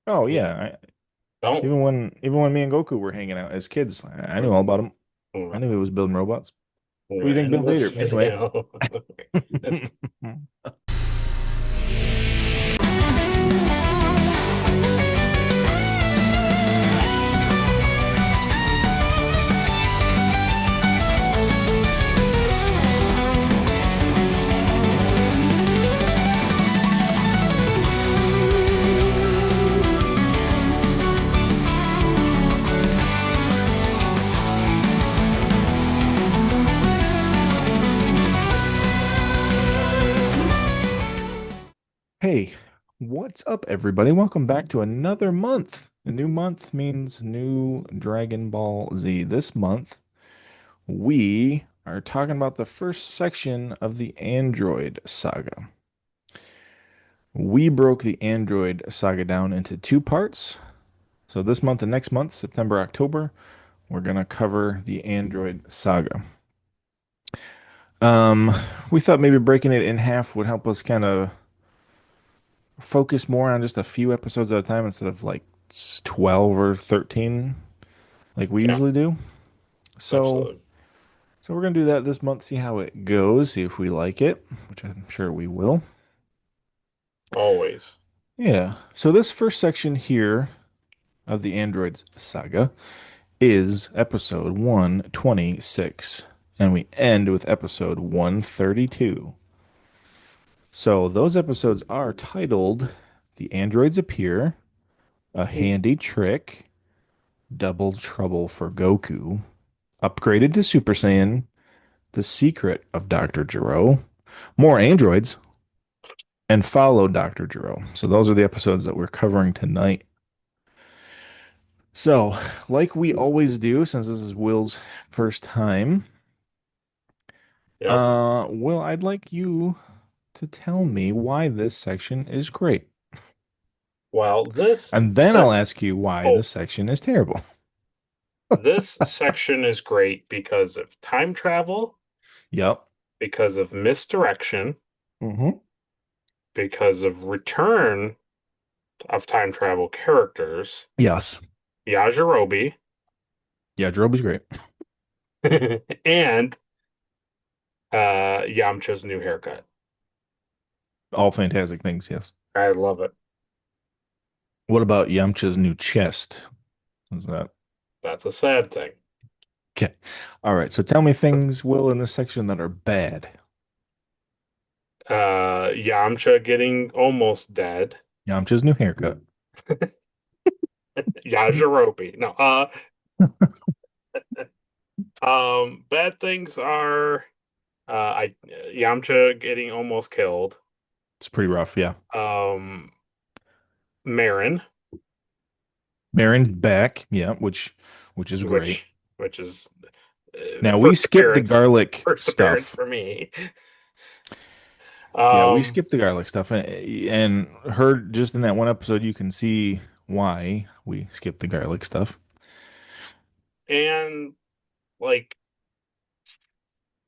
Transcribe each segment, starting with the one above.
Oh Yeah. yeah, Don't. even when me and Goku were hanging out as kids, I knew all about him. I knew he was building robots. What do you think, End of Bill this Hader? Anyway. video. Hey, what's up, everybody? Welcome back to another month. A new month means new Dragon Ball Z. This month, we are talking about the first section of the Android Saga. We broke the Android Saga down into two parts. So this month and next month, September, October, we're gonna cover the Android Saga. Um, we thought maybe breaking it in half would help us kind of focus more on just a few episodes at a time instead of like 12 or 13 like we Yeah, usually do. So, absolutely. so we're gonna do that this month, see how it goes, see if we like it, which I'm sure we will. Always. Yeah. So this first section here of the Android saga is episode 126, and we end with episode 132. So those episodes are titled The Androids Appear, A Handy Trick, Double Trouble for Goku, Upgraded to Super Saiyan, The Secret of Dr. Gero, More Androids, and Follow Dr. Gero. So those are the episodes that we're covering tonight. So, like we always do, since this is Will's first time, Yep. Will, I'd like you to tell me why this section is great. Well, And then I'll ask you why oh, this section is terrible. this section is great because of time travel, Yep. because of misdirection, Mm-hmm. because of return of time travel characters, Yes. Yajirobe, Yeah, Droby's great. and Yamcha's new haircut. All fantastic things, yes. I love it. What about Yamcha's new chest? Is that That's a sad thing. okay? All right. So tell me things, Will, in this section that are bad. Yamcha getting almost dead. Yamcha's new haircut. Yajirobe. No, bad things are I Yamcha getting almost killed. It's pretty rough, yeah. Um, Marin, Marin's back, yeah, which is great. which is Now we first skipped the appearance, garlic first appearance stuff. for me. Yeah, we Um, skipped the garlic stuff, and her just in that one episode, you can see why we skipped the garlic stuff. and like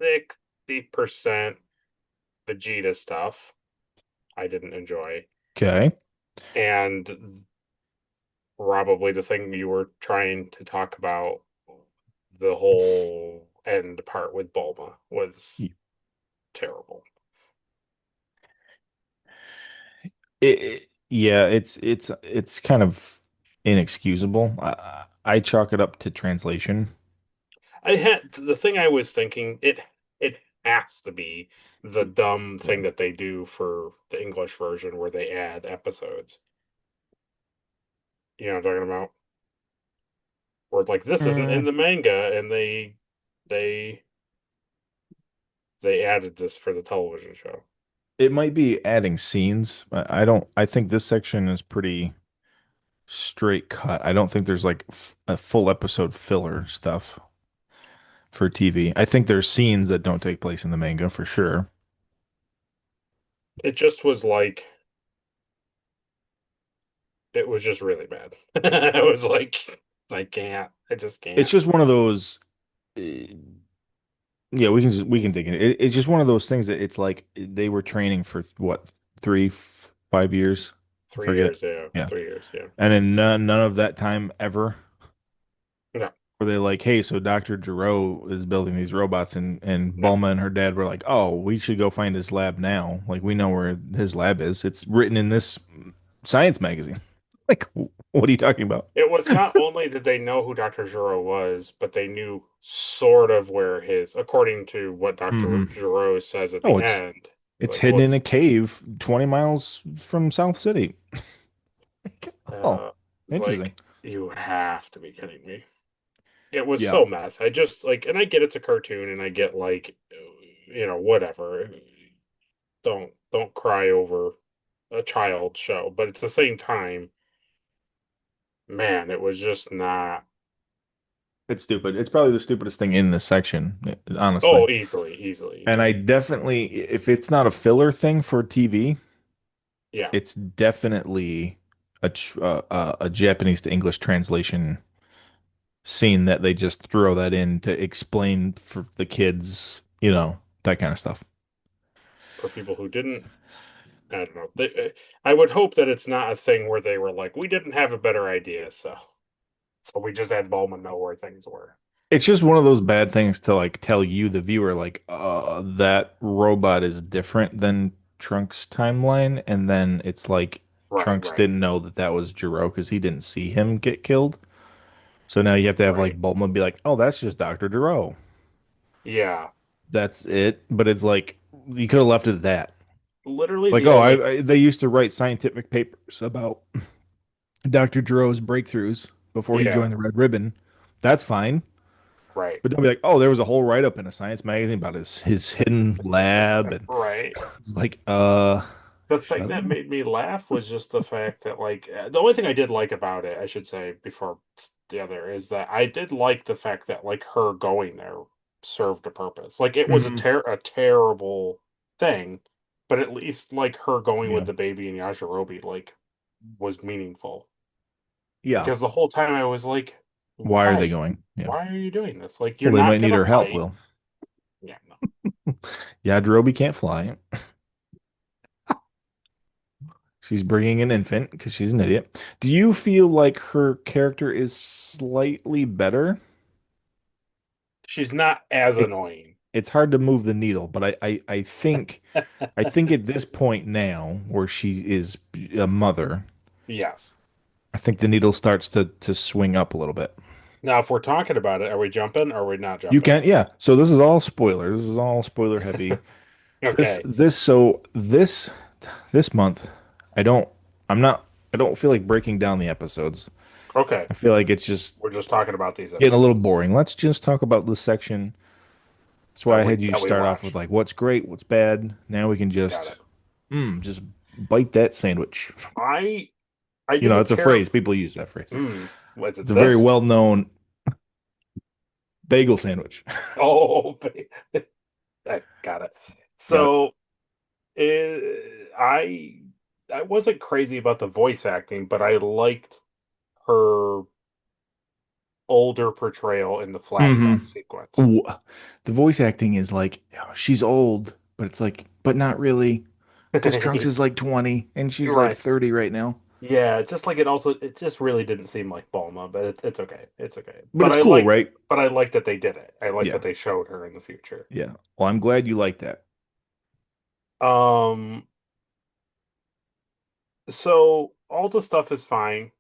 60% Vegeta stuff I didn't enjoy, Okay. and probably the thing you were trying to talk about, the whole end part with Bulma was terrible. Yeah, it's kind of inexcusable. I chalk it up to translation. I had the thing I was thinking, it has to be the dumb Yeah. thing that they do for the English version where they add episodes. You know what I'm talking about? Where like this isn't in Mm, the manga and they they added this for the television show. it might be adding scenes. I don't. I think this section is pretty straight cut. I don't think there's like a full episode filler stuff for TV. I think there's scenes that don't take place in the manga for sure. It just was like it was just really bad. It was like I can't. I just It's can't. just one of those. uh, Yeah, we can take it. It's just one of those things that it's like they were training for what 5 years. I Three forget. years, yeah. Yeah. 3 years, yeah. And in none of that time ever No, were they like, hey, so Dr. Giro is building these robots, and no. Bulma and her dad were like, oh, we should go find his lab now. Like, we know where his lab is. It's written in this science magazine. Like, what are you talking about? It was not only did they know who Dr. Giro was, but they knew sort of where his, according to what Dr. Hmm. Giro says at Oh, the end, it's like, hidden in a what's, cave 20 miles from South City. Oh, it's interesting. like, you have to be kidding me. It was Yeah. so mess. I just, like, and I get it's a cartoon and I get, like, whatever. Don't cry over a child show. But at the same time, man, it was just not. It's stupid. It's probably the stupidest thing in this section, honestly. Oh, easily, easily, And I easily. definitely, if it's not a filler thing for TV, Yeah, it's definitely a Japanese to English translation scene that they just throw that in to explain for the kids, that kind of stuff. for people who didn't, I don't know. I would hope that it's not a thing where they were like, we didn't have a better idea, so we just had Bulma know where things were. It's just one of those bad things to like tell you, the viewer, like, that robot is different than Trunks' timeline, and then it's like Right, Trunks right, didn't know that that was Jiro because he didn't see him get killed. So now you have to have right. like Bulma be like, "Oh, that's just Dr. Jiro. Yeah, That's it." But it's like you could have left it at that. literally Like, the oh, only. they used to write scientific papers about Dr. Jiro's breakthroughs before he Yeah, joined the Red Ribbon. That's fine. right, But they'll be like, "Oh, there was a whole write-up in a science magazine about his hidden lab," and right. it's like, The thing shut that up. made me laugh was just the fact that, like, the only thing I did like about it, I should say, before the other, is that I did like the fact that, like, her going there served a purpose. Like, it was Mhm. a terrible thing, but at least, like, her going with Yeah, the baby and Yajirobe, like, was meaningful. yeah. Because the whole time I was like, Why are they why? going? Yeah. Why are you doing this? Like, you're Well, they not might need gonna her help. fight. Will. Yeah, no. Yeah, Jirobe can't fly. She's bringing an infant because she's an idiot. Do you feel like her character is slightly better? She's not as It's annoying. it's hard to move the needle, but I think at this point now, where she is a mother, Yes. I think the needle starts to swing up a little bit. Now, if we're talking about it, are we jumping or are we not You jumping? can, yeah. So this is all spoiler. This is all spoiler heavy. This Okay. this so this month, I don't I'm not I don't feel like breaking down the episodes. Okay. I feel like it's just We're just talking about these getting a little episodes boring. Let's just talk about this section. That's why I had you that we start off with watched. like what's great, what's bad. Now we can Got just it. just bite that sandwich. I I didn't It's a care. phrase. People use that phrase. Was It's it a very this? well-known bagel sandwich. Oh, I got it. Got it. So I I wasn't crazy about the voice acting, but I liked her older portrayal in the flashback Hmm. sequence. The voice acting is like, oh, she's old, but it's like, but not really, because Trunks is like 20 and she's You're like right. 30 right now. Yeah, just like it just really didn't seem like Bulma, but it's okay. It's okay. But it's cool, right? But I liked that they did it. I like Yeah. that they showed her in the future. Yeah. Well, I'm glad you like that. Um, so all the stuff is fine.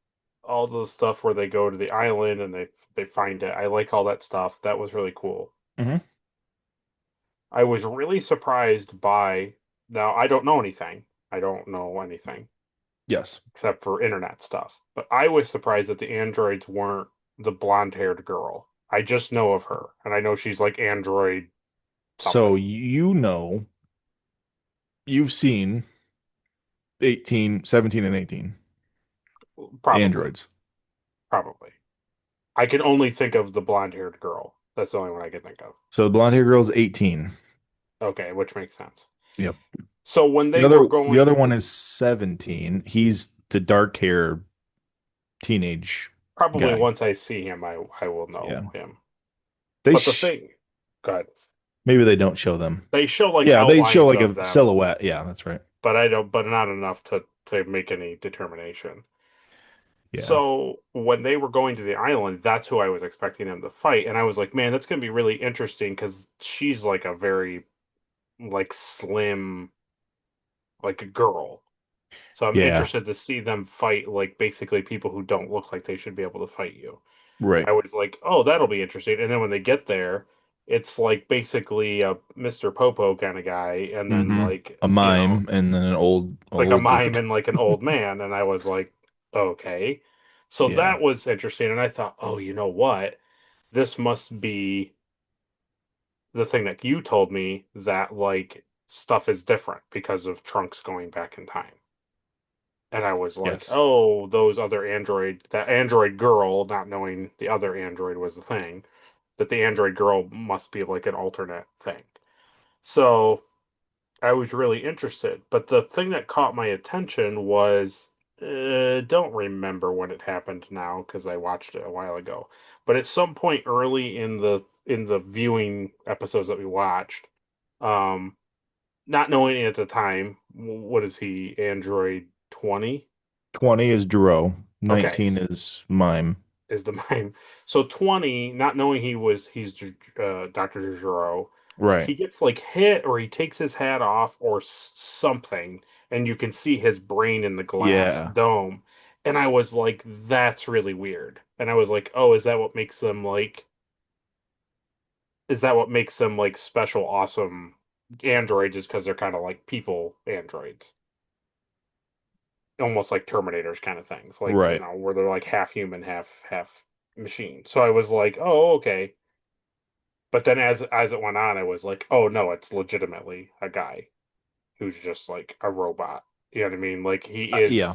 All the stuff where they go to the island and they find it. I like all that stuff. That was really cool. Hmm. I was really surprised by, now I don't know anything. I don't know anything Yes. except for internet stuff. But I was surprised that the androids weren't the blonde-haired girl. I just know of her, and I know she's like android So something. you've seen 18, 17, and 18 Probably, androids. probably. I can only think of the blonde-haired girl. That's the only one I can think of. So the blonde hair girl's 18. Okay, which makes sense. Yep. So when The they were other the other going, one is 17. He's the dark hair teenage probably guy. once I see him, I will Yeah. know him. They But the sh thing, God, Maybe they don't show them. they show like Yeah, they show outlines like of a them, silhouette. Yeah, that's right. but I don't, but not enough to make any determination. Yeah. So when they were going to the island, that's who I was expecting them to fight, and I was like, man, that's gonna be really interesting because she's like a very like slim like a girl. So I'm Yeah. interested to see them fight like basically people who don't look like they should be able to fight you. Right. I was like, oh, that'll be interesting. And then when they get there, it's like basically a Mr. Popo kind of guy, and then Mm-hmm. like, A you know, mime and then an like a old mime dude. and like an old man. And I was like, okay. So Yeah. that was interesting. And I thought, oh, you know what? This must be the thing that you told me that like stuff is different because of Trunks going back in time. And I was like, Yes. oh, that android girl, not knowing the other android was the thing, that the android girl must be like an alternate thing. So I was really interested. But the thing that caught my attention was, don't remember when it happened now because I watched it a while ago. But at some point early in the viewing episodes that we watched, um, not knowing at the time, what is he, Android 20? 20 is Duro. Okay, 19 is mime. is the mime. So 20, not knowing he's Dr. Jiro, Right. he gets like hit or he takes his hat off or something, and you can see his brain in the glass Yeah. dome. And I was like, that's really weird. And I was like, oh, is that what makes them like special, awesome androids? Is because they're kind of like people androids, almost like Terminators kind of things, like Right. where they're like half human, half machine. So I was like, oh, okay. But then as it went on, I was like, oh no, it's legitimately a guy who's just like a robot. You know what I mean? Yeah.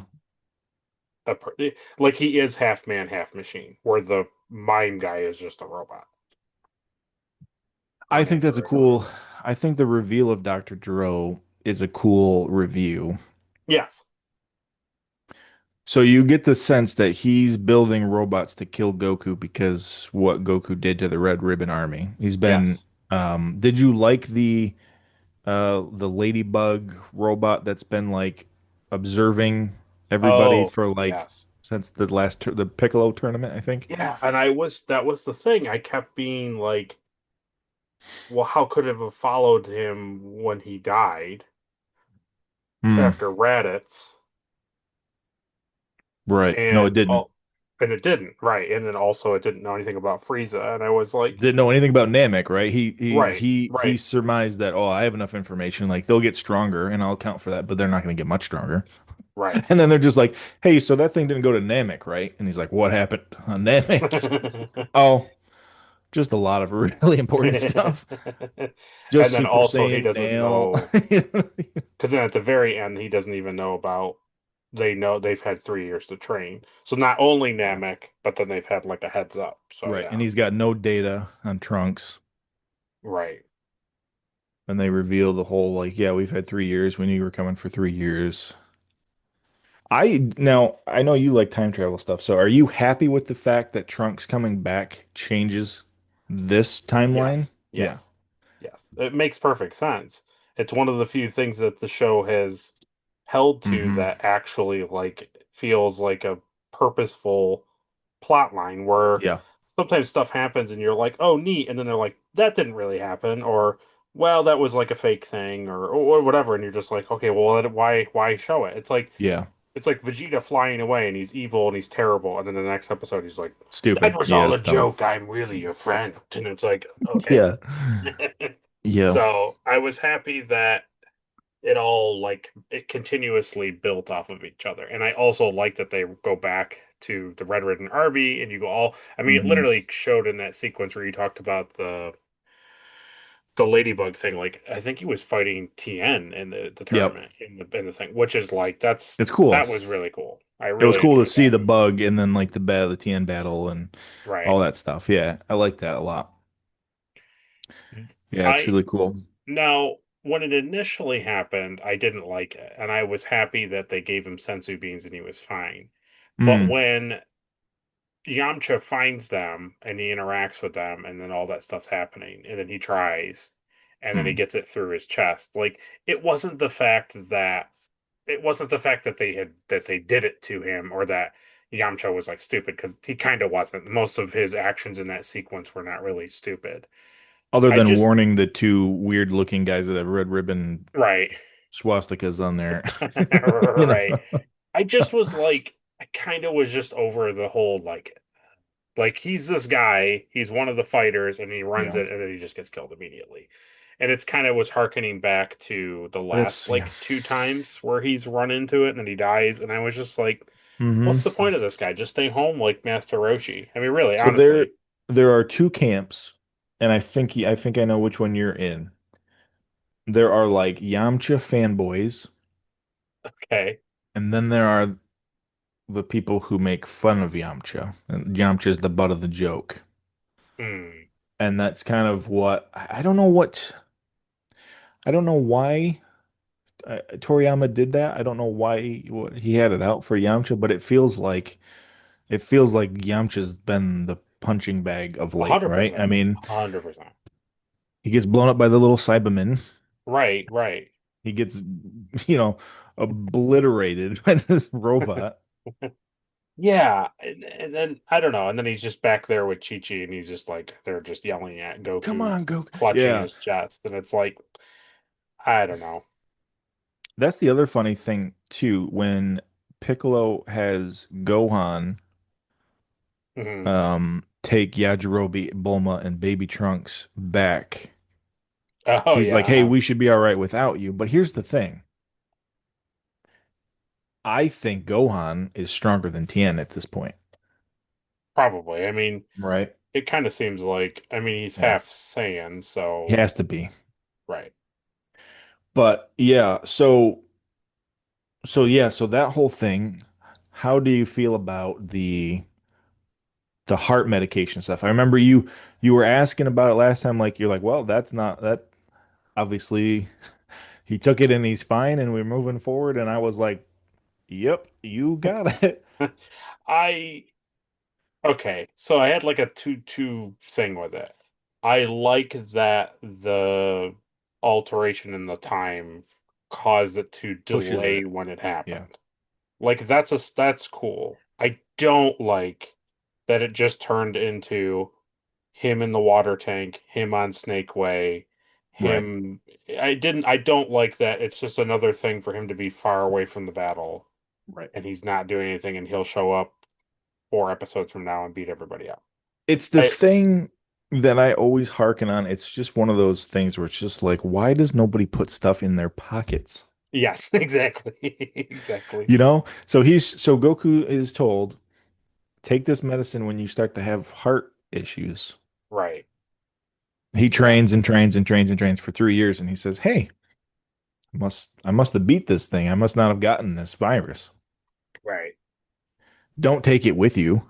Like he is half man, half machine, where the mime guy is just a robot I on think that's a Android. cool. I think the reveal of Dr. Duro is a cool review. Yes, So you get the sense that he's building robots to kill Goku because what Goku did to the Red Ribbon Army. He's been yes. did you like the ladybug robot that's been like observing everybody Oh, for like yes. since the Piccolo tournament, I think? Yeah, and that was the thing. I kept being like, well, how could it have followed him when he died Hmm. after Raditz? Right. No, it And didn't. all, and it didn't, right? And then also it didn't know anything about Frieza, and I was like, Didn't know anything about Namek, right? right, He right, surmised that, oh, I have enough information, like they'll get stronger and I'll account for that, but they're not going to get much stronger. right. And then they're just like, hey, so that thing didn't go to Namek, right? And he's like, what happened on Namek? Oh, just a lot of really important stuff. And Just then Super also he Saiyan doesn't Nail. know, because then at the very end he doesn't even know about. They know they've had 3 years to train, so not only Yeah. Namek, but then they've had like a heads up. So Right. And yeah, he's got no data on Trunks. right. And they reveal the whole like, yeah, we've had 3 years. We knew you were coming for 3 years. I know you like time travel stuff, so are you happy with the fact that Trunks coming back changes this timeline? Yes, Yeah. yes, yes. It makes perfect sense. It's one of the few things that the show has held to Hmm. that actually like feels like a purposeful plot line where Yeah. sometimes stuff happens and you're like, "Oh, neat," and then they're like, "That didn't really happen," or "Well, that was like a fake thing," or whatever, and you're just like, "Okay, well, then why show it?" Yeah. It's like Vegeta flying away and he's evil and he's terrible, and then the next episode he's like, "That Stupid. was Yeah, all a it's dumb. joke. I'm really your friend," and it's like, okay. Yeah. Yeah. So I was happy that it all like it continuously built off of each other. And I also like that they go back to the Red Ridden Army and you go all I mean it Hmm. literally showed in that sequence where you talked about the ladybug thing. Like I think he was fighting Tien in the Yep. tournament in the thing, which is like It's cool. that was really cool. I It was really cool to enjoyed see that. the bug and then like the TN battle and Right. all that stuff. Yeah, I like that a lot. Yeah, it's I really cool. Now when it initially happened, I didn't like it, and I was happy that they gave him sensu beans and he was fine. But Mm, when Yamcha finds them and he interacts with them, and then all that stuff's happening, and then he tries, and then he mm. gets it through his chest. Like, it wasn't the fact that it wasn't the fact that they did it to him or that Yamcha was like stupid because he kind of wasn't. Most of his actions in that sequence were not really stupid. Other I than just warning the two weird looking guys that have red ribbon right, swastikas on there. You know. right. I just was like, I kind of was just over the whole like he's this guy, he's one of the fighters, and he runs Yeah. it, and then he just gets killed immediately. And it's kind of was harkening back to the last That's yeah. like two times where he's run into it and then he dies, and I was just like, Hmm. what's the point of this guy? Just stay home like Master Roshi. I mean, really, So honestly. there are two camps, and I think I know which one you're in. There are like Yamcha fanboys, Okay. and then there are the people who make fun of Yamcha. And Yamcha is the butt of the joke. Hmm. And that's kind of what I don't know I don't know why Toriyama did that. I don't know why he had it out for Yamcha, but it feels like Yamcha's been the punching bag of late, right? I 100%. mean, 100%. he gets blown up by the little Cybermen. Right, right. He gets, you know, obliterated by this robot. Yeah, and then I don't know, and then he's just back there with Chi Chi, and he's just like they're just yelling at Come Goku, on, go. clutching Yeah. his chest, and it's like I don't know. That's the other funny thing too, when Piccolo has Gohan Hmm. take Yajirobe, Bulma, and Baby Trunks back. Oh He's like, "Hey, yeah, we should be all right without you." But here's the thing. I think Gohan is stronger than Tien at this point, probably. I mean, right? it kind of seems like I mean he's Yeah. half Saiyan, He so has to be. right. But yeah, so that whole thing, how do you feel about the heart medication stuff? I remember you were asking about it last time, like you're like, well, that's not that obviously he took it and he's fine and we're moving forward. And I was like, yep, you got it. I okay, so I had like a two thing with it. I like that the alteration in the time caused it to Pushes delay it. when it Yeah. happened. Like that's cool. I don't like that it just turned into him in the water tank, him on Snake Way, Right. him I don't like that it's just another thing for him to be far away from the battle Right. and he's not doing anything and he'll show up 4 episodes from now and beat everybody up. It's the I thing that I always harken on. It's just one of those things where it's just like, why does nobody put stuff in their pockets? yes, exactly. Exactly. You know? So Goku is told, take this medicine when you start to have heart issues. Right. He Yeah. trains and trains and trains and trains for 3 years, and he says, "Hey, I must have beat this thing. I must not have gotten this virus. Right. Don't take it with you.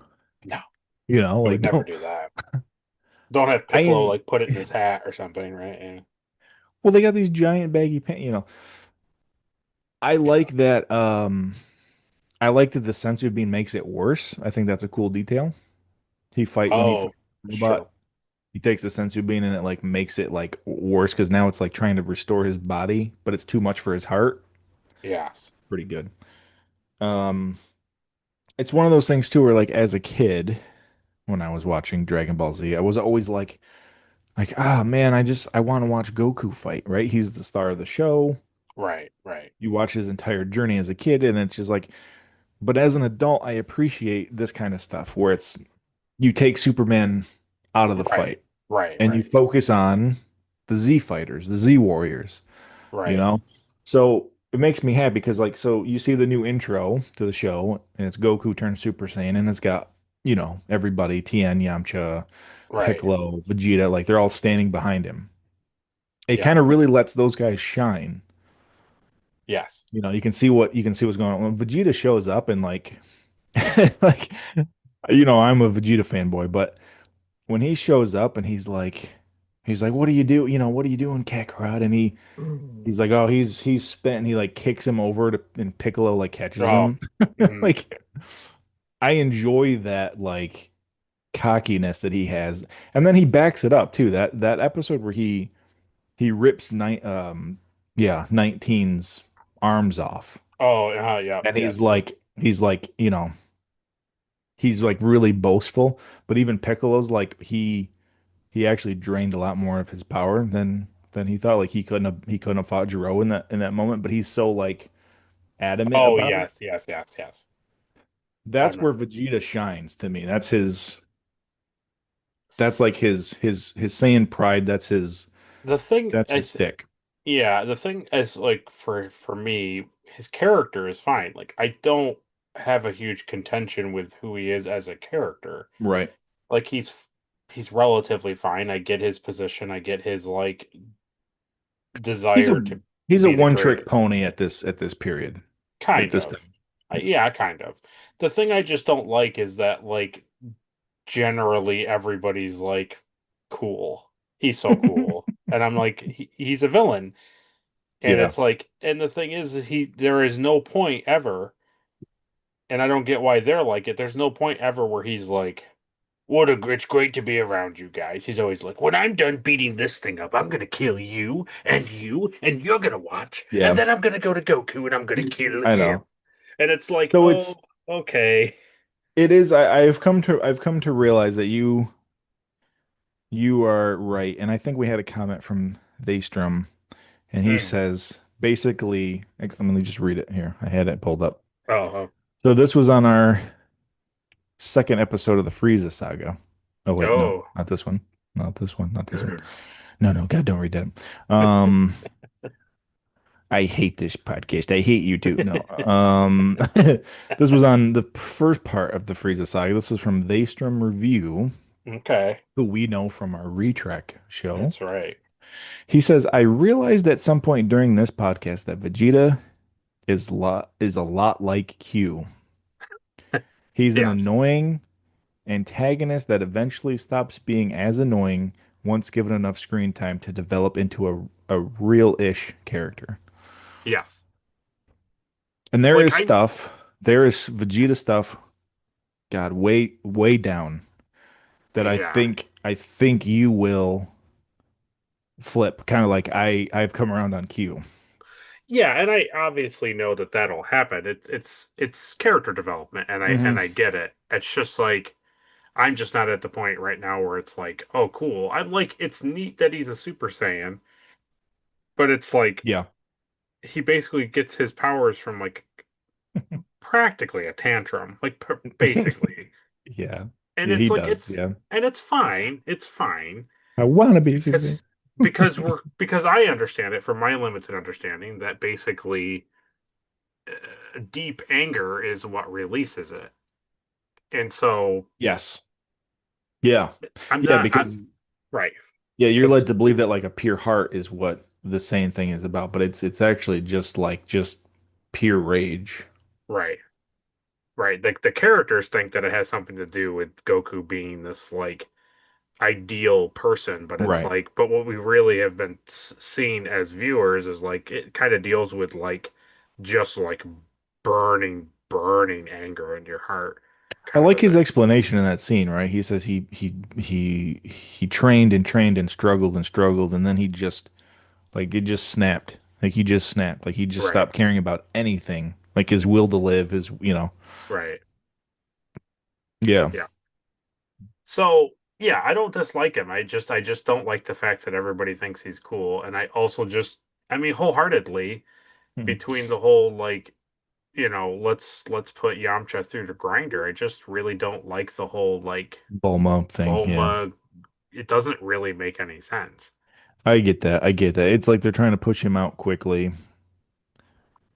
No, You know, I would like never don't." do that. Don't have Piccolo I like put it in his hat or something, right? Yeah. well, they got these giant baggy pants. You know, I Yeah. like that. I like that the sensory beam makes it worse. I think that's a cool detail. When he Oh, fights the robot, sure. he takes the sensory beam and it like makes it like worse because now it's like trying to restore his body, but it's too much for his heart. Yes. Pretty good. Um, it's one of those things too where like as a kid, when I was watching Dragon Ball Z, I was always like, ah man, I want to watch Goku fight, right? He's the star of the show. Right. Right. You watch his entire journey as a kid, and it's just like, but as an adult, I appreciate this kind of stuff where it's you take Superman out of the Right. fight Right. and you Right. focus on the Z fighters, the Z warriors, you Right. know? So it makes me happy because like so you see the new intro to the show and it's Goku turns Super Saiyan and it's got, everybody, Tien, Yamcha, Right. Piccolo, Vegeta, like they're all standing behind him. It Yeah. kind of really lets those guys shine. Yes. You can see what's going on. When Vegeta shows up and like like I'm a Vegeta fanboy, but when he shows up and he's like, what do you do? What are you doing, Kakarot? And he's like, oh, he's spent and he like kicks him over and Piccolo like catches Oh. him. Mhm. Like I enjoy that like cockiness that he has. And then he backs it up too. That episode where he rips 19's arms off. Oh, yep, And yes. he's like, he's like really boastful, but even Piccolo's like he actually drained a lot more of his power than he thought. Like he couldn't have fought Jiro in that moment, but he's so like adamant Oh, about it. yes, yes, yes, yes. I That's where remember. Vegeta shines to me. That's like his Saiyan pride. The thing That's his is, stick. yeah, the thing is, like, for me, his character is fine. Like, I don't have a huge contention with who he is as a character. Right. Like, he's relatively fine. I get his position. I get his like He's a desire to he's a be the one trick greatest. pony at this period. At Kind this of. time. Yeah, kind of. The thing I just don't like is that like generally everybody's like cool. He's so cool. And I'm like he's a villain. And Yeah. it's like and the thing is there is no point ever and I don't get why they're like it. There's no point ever where he's like it's great to be around you guys. He's always like, when I'm done beating this thing up, I'm gonna kill you, and you're gonna watch, and Yeah. then I'm gonna go to Goku and I'm gonna kill I him. know. And it's like, So oh, okay. it is I've come to realize that you are right. And I think we had a comment from Daystrom and he Mm. says basically let me just read it here. I had it pulled up. Oh, So this was on our second episode of the Frieza saga. Oh wait, no, oh. not this one. Not this one. Not this one. No, no, God, don't read that. I hate this podcast. I hate you too. No. This was on the first part of the Frieza saga. This was from Daystrom Review, Okay, who we know from our Retrack show. that's right. He says, I realized at some point during this podcast that Vegeta is a lot like Q. He's an Yes, annoying antagonist that eventually stops being as annoying once given enough screen time to develop into a real-ish character. yes. And Like I, there is Vegeta stuff, God, way down that yeah, I think you will flip, kind of like I've come around on Q. yeah, and I obviously know that that'll happen. It's character development, and Hmm. I get it. It's just like I'm just not at the point right now where it's like, oh, cool. I'm like, it's neat that he's a Super Saiyan, but it's like Yeah. he basically gets his powers from like practically a tantrum, like basically. Yeah. And Yeah, he it's like does. Yeah. it's fine. It's fine I want to be Super Saiyan. because because I understand it from my limited understanding that basically deep anger is what releases it. And so Yes. Yeah. Yeah, I'm because right yeah, you're led because to believe that like a pure heart is what the same thing is about, but it's actually just pure rage. right. Right. The characters think that it has something to do with Goku being this like ideal person, but it's Right. like, but what we really have been seeing as viewers is like it kind of deals with like just like burning anger in your heart, I kind of like a his thing. explanation in that scene, right? He says he trained and trained and struggled and then he just like it just snapped. Like he just snapped. Like he just Right. stopped caring about anything. Like his will to live, Right. Yeah. Yeah. So yeah, I don't dislike him. I just don't like the fact that everybody thinks he's cool, and I also just, I mean, wholeheartedly Mhm. between the whole like let's put Yamcha through the grinder. I just really don't like the whole like Bulma thing, yeah. Bulma. It doesn't really make any sense. I get that. I get that. It's like they're trying to push him out quickly.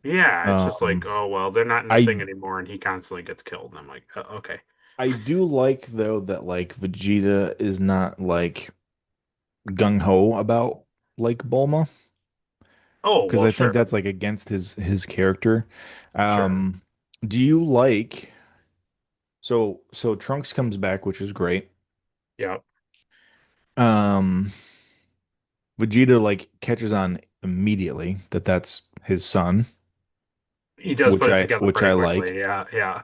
Yeah, it's just Um, like, oh well, they're not in the I thing anymore, and he constantly gets killed. And I'm like, okay. I do like though that like Vegeta is not like gung ho about like Bulma Oh because well, I think sure, that's like against his character. sure, Um, do you like so Trunks comes back, which is great. yeah. Um, Vegeta like catches on immediately that that's his son, He does put it together which pretty I quickly. like. Yeah, yeah,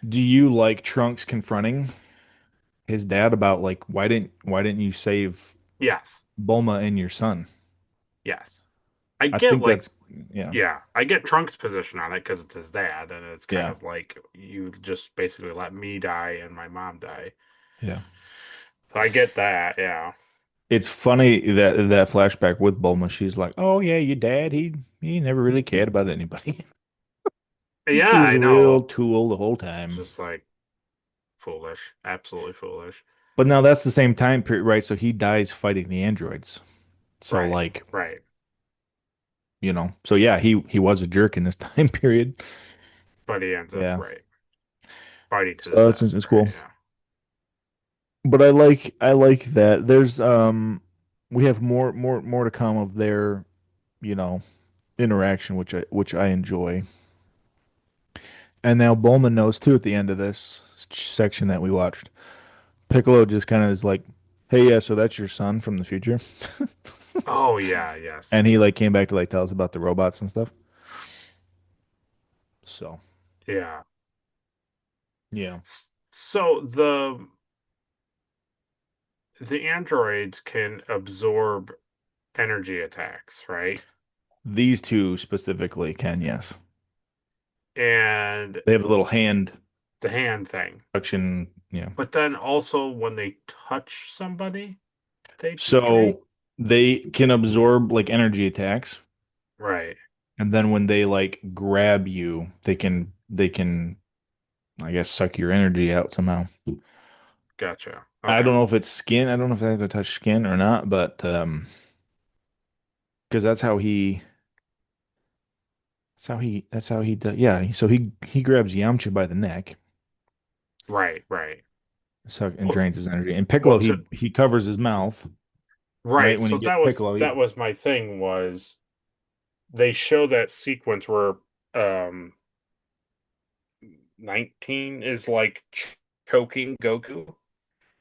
Do you like Trunks confronting his dad about like why didn't you save yes, Bulma and your son? yes. I I get think like that's Yeah, Yeah, I get Trunks' position on it because it's his dad, and it's kind yeah, of like you just basically let me die and my mom die. yeah. So I get that, yeah. It's funny that that flashback with Bulma, she's like, "Oh yeah, your dad, he never really cared about anybody. Yeah, He was I a real know. tool the whole It's time." just like foolish, absolutely foolish. But now that's the same time period, right? So he dies fighting the androids. So Right, like, right. so yeah, he was a jerk in this time period. But he ends up Yeah. right fighting to his So death, it's right? cool. Yeah. But I like that. There's we have more to come of their, you know, interaction, which I enjoy. And now Bowman knows too at the end of this section that we watched. Piccolo just kind of is like, "Hey, yeah, so that's your son from the future," Oh yeah, yes, and he like came back to like tell us about the robots and stuff. So yeah. yeah, So the androids can absorb energy attacks, right? these two specifically can, yes. And They have a little hand the hand thing. action, yeah. But then also when they touch somebody, they drain. So they can absorb like energy attacks, Right. and then when they like grab you, they can I guess suck your energy out somehow. Gotcha. I Okay. don't know if it's skin. I don't know if they have to touch skin or not, but because that's how he does. Yeah, so he grabs Yamcha by the neck, Right, right. suck and Well, drains his energy. And Piccolo, well to he covers his mouth, right? right. When he So gets that was Piccolo, that was my thing was they show that sequence where um 19 is like choking Goku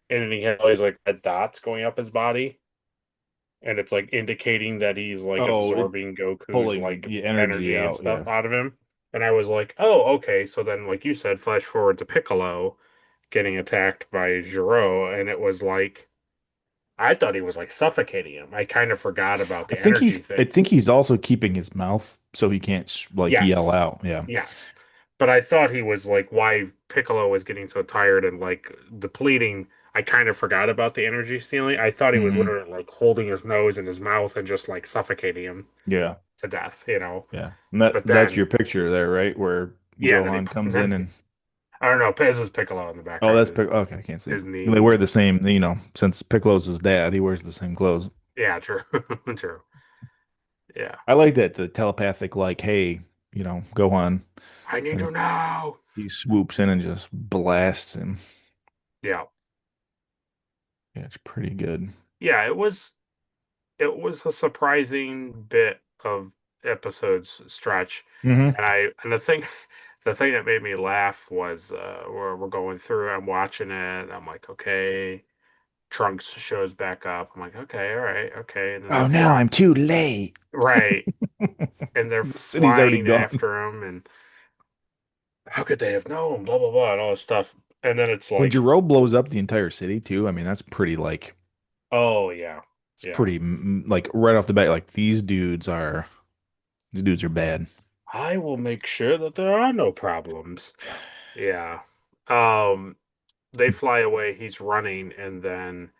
and then he has all these like red dots going up his body and it's like indicating that he's like oh, it absorbing Goku's pulling like the energy energy and out. stuff Yeah. out of him. And I was like, "Oh, okay." So then like you said, flash forward to Piccolo getting attacked by Giro and it was like I thought he was like suffocating him. I kind of forgot about the energy I thing. think he's also keeping his mouth so he can't like yell Yes. out. Yeah. Yes. But I thought he was like why Piccolo was getting so tired and like depleting. I kind of forgot about the energy stealing. I thought he was Hmm. literally like holding his nose in his mouth and just like suffocating him Yeah. to death. Yeah. And But that's your then, picture there, right? Where yeah, then Gohan comes in then and I don't know. Pez is Piccolo in the oh, background. that's His Okay, I can't see. his They knee. wear the same, since Piccolo's his dad, he wears the same clothes. Yeah, true, true. Yeah, I like that the telepathic, like, hey, Gohan, I need and you now. he swoops in and just blasts him. Yeah, Yeah, it's pretty good. yeah. It was a surprising bit of episodes stretch, Hmm. and the thing that made me laugh was where we're going through. I'm watching it. I'm like, okay. Trunks shows back up. I'm like, okay, all right, okay. And then they're Oh, now flying, I'm too late. right, and they're The city's already flying gone. after him, and how could they have known? Blah blah blah, and all this stuff. And then it's When like, Jiro blows up the entire city too, I mean, that's pretty like oh yeah, it's yeah. pretty like right off the bat, like these dudes are bad. I will make sure that there are no problems. Yeah. Um, they fly away. He's running, and then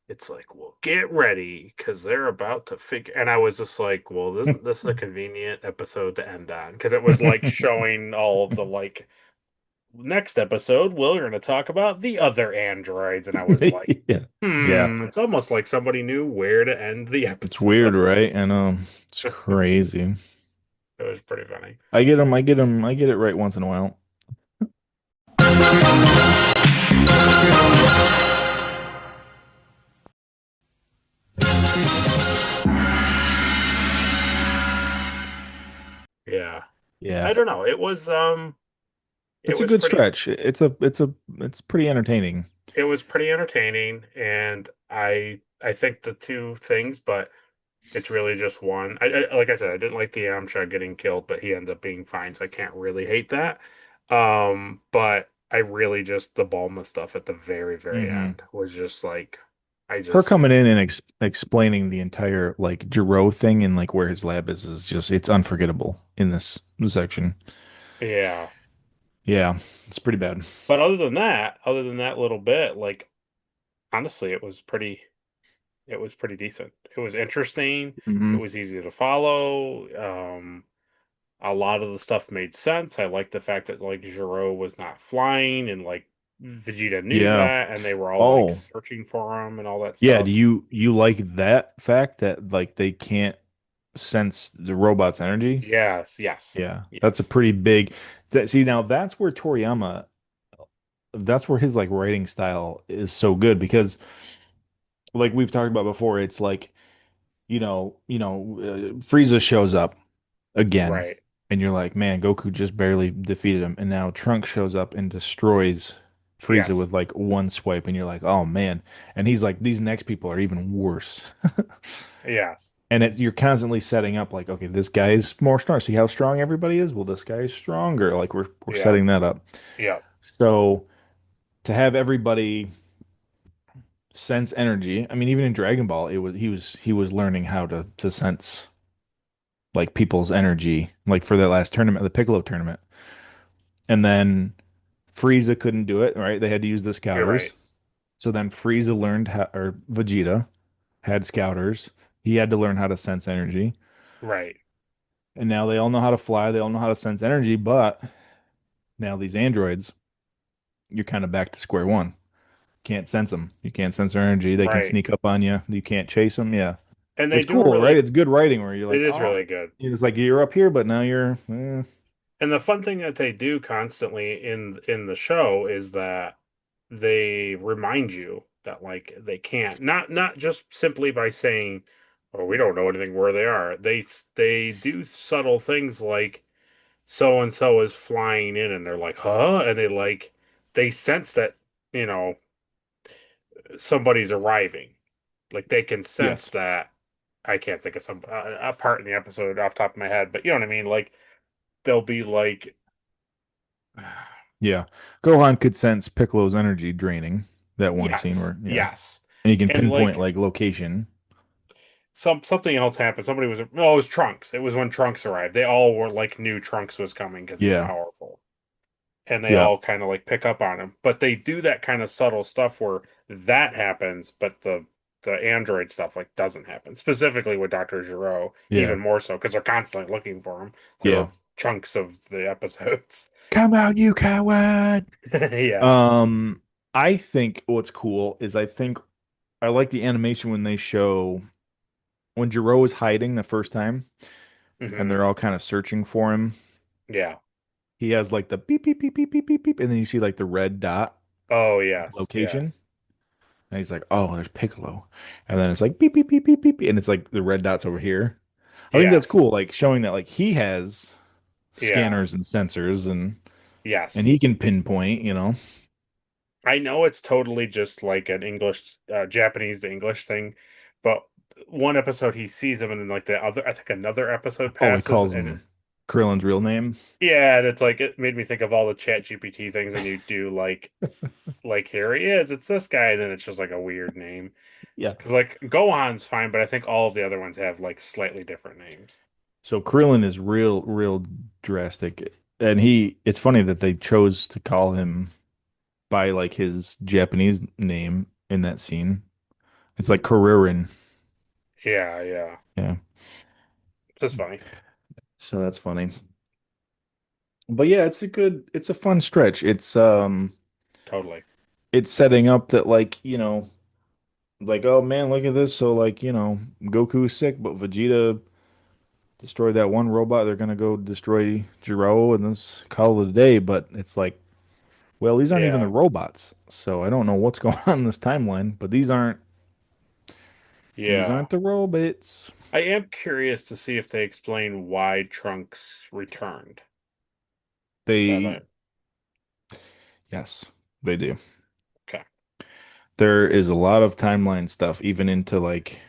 it's like, well, get ready because they're about to figure. And I was just like, well, isn't this a convenient episode to end on? Because it was like showing all of the like next episode, we're going to talk about the other androids, and I was like, Yeah. Yeah. it's almost like somebody knew where to end the It's episode. weird, right? And it's crazy. It was pretty funny. I get it right once in a while. Yeah. Yeah. I don't know. It It's a was good pretty stretch. It's pretty entertaining. it was pretty entertaining, and I think the two things, but it's really just one. Like I said, I didn't like the Yamcha getting killed, but he ended up being fine, so I can't really hate that. But I really just the Bulma stuff at the very, very Hmm. end was just like I Her just coming in and explaining the entire like Giro thing and like where his lab is just it's unforgettable in this section. yeah. Yeah, it's pretty bad. But other than that little bit, like honestly, it was pretty decent. It was interesting. It Hmm. was easy to follow. A lot of the stuff made sense. I liked the fact that like Giro was not flying and like Vegeta knew Yeah. that and they were all like Oh, searching for him and all that yeah. Do stuff. you like that fact that like they can't sense the robot's energy? Yes, yes, Yeah, that's a yes. pretty big. That see now that's where Toriyama, that's where his like writing style is so good because like we've talked about before, it's like Frieza shows up again, Right. and you're like, man, Goku just barely defeated him, and now Trunks shows up and destroys Frieza Yes. with like one swipe, and you're like, oh man, and he's like, these next people are even worse, Yes. and you're constantly setting up like, okay, this guy is more strong. See how strong everybody is? Well, this guy is stronger. Like we're Yeah. setting that up. Yeah. So to have everybody sense energy, I mean, even in Dragon Ball, he was learning how to sense like people's energy, like for that last tournament, the Piccolo tournament. And then Frieza couldn't do it, right? They had to use the You're right. scouters. So then Frieza learned how, or Vegeta had scouters. He had to learn how to sense energy. Right. And now they all know how to fly. They all know how to sense energy. But now these androids, you're kind of back to square one. Can't sense them. You can't sense their energy. They can Right. sneak up on you. You can't chase them. Yeah. And they It's do a cool, right? really It's good writing where you're it like, is oh, really good. it's like you're up here, but now And the fun thing that they do constantly in the show is that they remind you that like they can't not just simply by saying, "Oh, we don't know anything where they are." They do subtle things like so and so is flying in, and they're like, "Huh?" And they sense that you know somebody's arriving. Like they can sense yes. that. I can't think of some a part in the episode off the top of my head, but you know what I mean. Like they'll be like. Yeah. Gohan could sense Piccolo's energy draining that one scene Yes, where, yeah. yes. And he can And pinpoint like like location. something else happened. Somebody was oh, it was Trunks. It was when Trunks arrived. They all were like knew Trunks was coming because he's Yeah. powerful. And they Yeah. all kind of like pick up on him. But they do that kind of subtle stuff where that happens, but the android stuff like doesn't happen. Specifically with Dr. Gero, Yeah. even more so because they're constantly looking for him Yeah. through chunks of the episodes. Come out, you coward. Yeah. Um, I think what's cool is I think I like the animation when they show when Jiro is hiding the first time and Hmm. they're all kind of searching for him. Yeah. He has like the beep beep beep beep beep beep beep, and then you see like the red dot Oh, like yes. location. Yes. And he's like, "Oh, there's Piccolo," and then it's like beep beep beep beep beep, and it's like the red dots over here. I think that's Yes. cool, like showing that like he has Yeah. scanners and sensors, and Yes. he can pinpoint. I know it's totally just like an English, Japanese to English thing, but one episode he sees him, and then like the other, I think another episode Oh, he passes, calls and him Krillin's real name. yeah, and it's like it made me think of all the Chat GPT things when you do like here he is, it's this guy, and then it's just like a weird name. Yeah. Because like Gohan's fine, but I think all of the other ones have like slightly different names. So Krillin is real drastic, and it's funny that they chose to call him by like his Japanese name in that scene. It's like Kuririn. Yeah, yeah, Yeah. just funny, So that's funny. But yeah, it's a fun stretch. totally. It's setting up that like oh man, look at this. So like, Goku's sick, but Vegeta destroyed that one robot. They're gonna go destroy Jiro and this call it a day. But it's like, well, these aren't even the Yeah, robots. So I don't know what's going on in this timeline, but these yeah. aren't the robots. I am curious to see if they explain why Trunks returned. That They I Yes, they do. okay. There is a lot of timeline stuff, even into like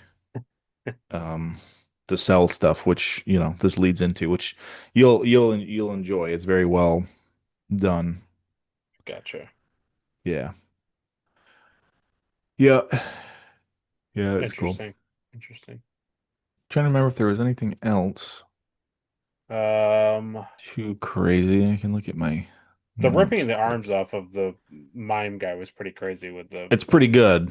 um the cell stuff, which this leads into, which you'll enjoy. It's very well done. Gotcha. Yeah. Yeah. Yeah, it's cool. Interesting. Interesting. Trying to remember if there was anything else Um, too crazy. I can look at my the ripping notes the quick. arms off of the mime guy was pretty crazy with It's pretty good.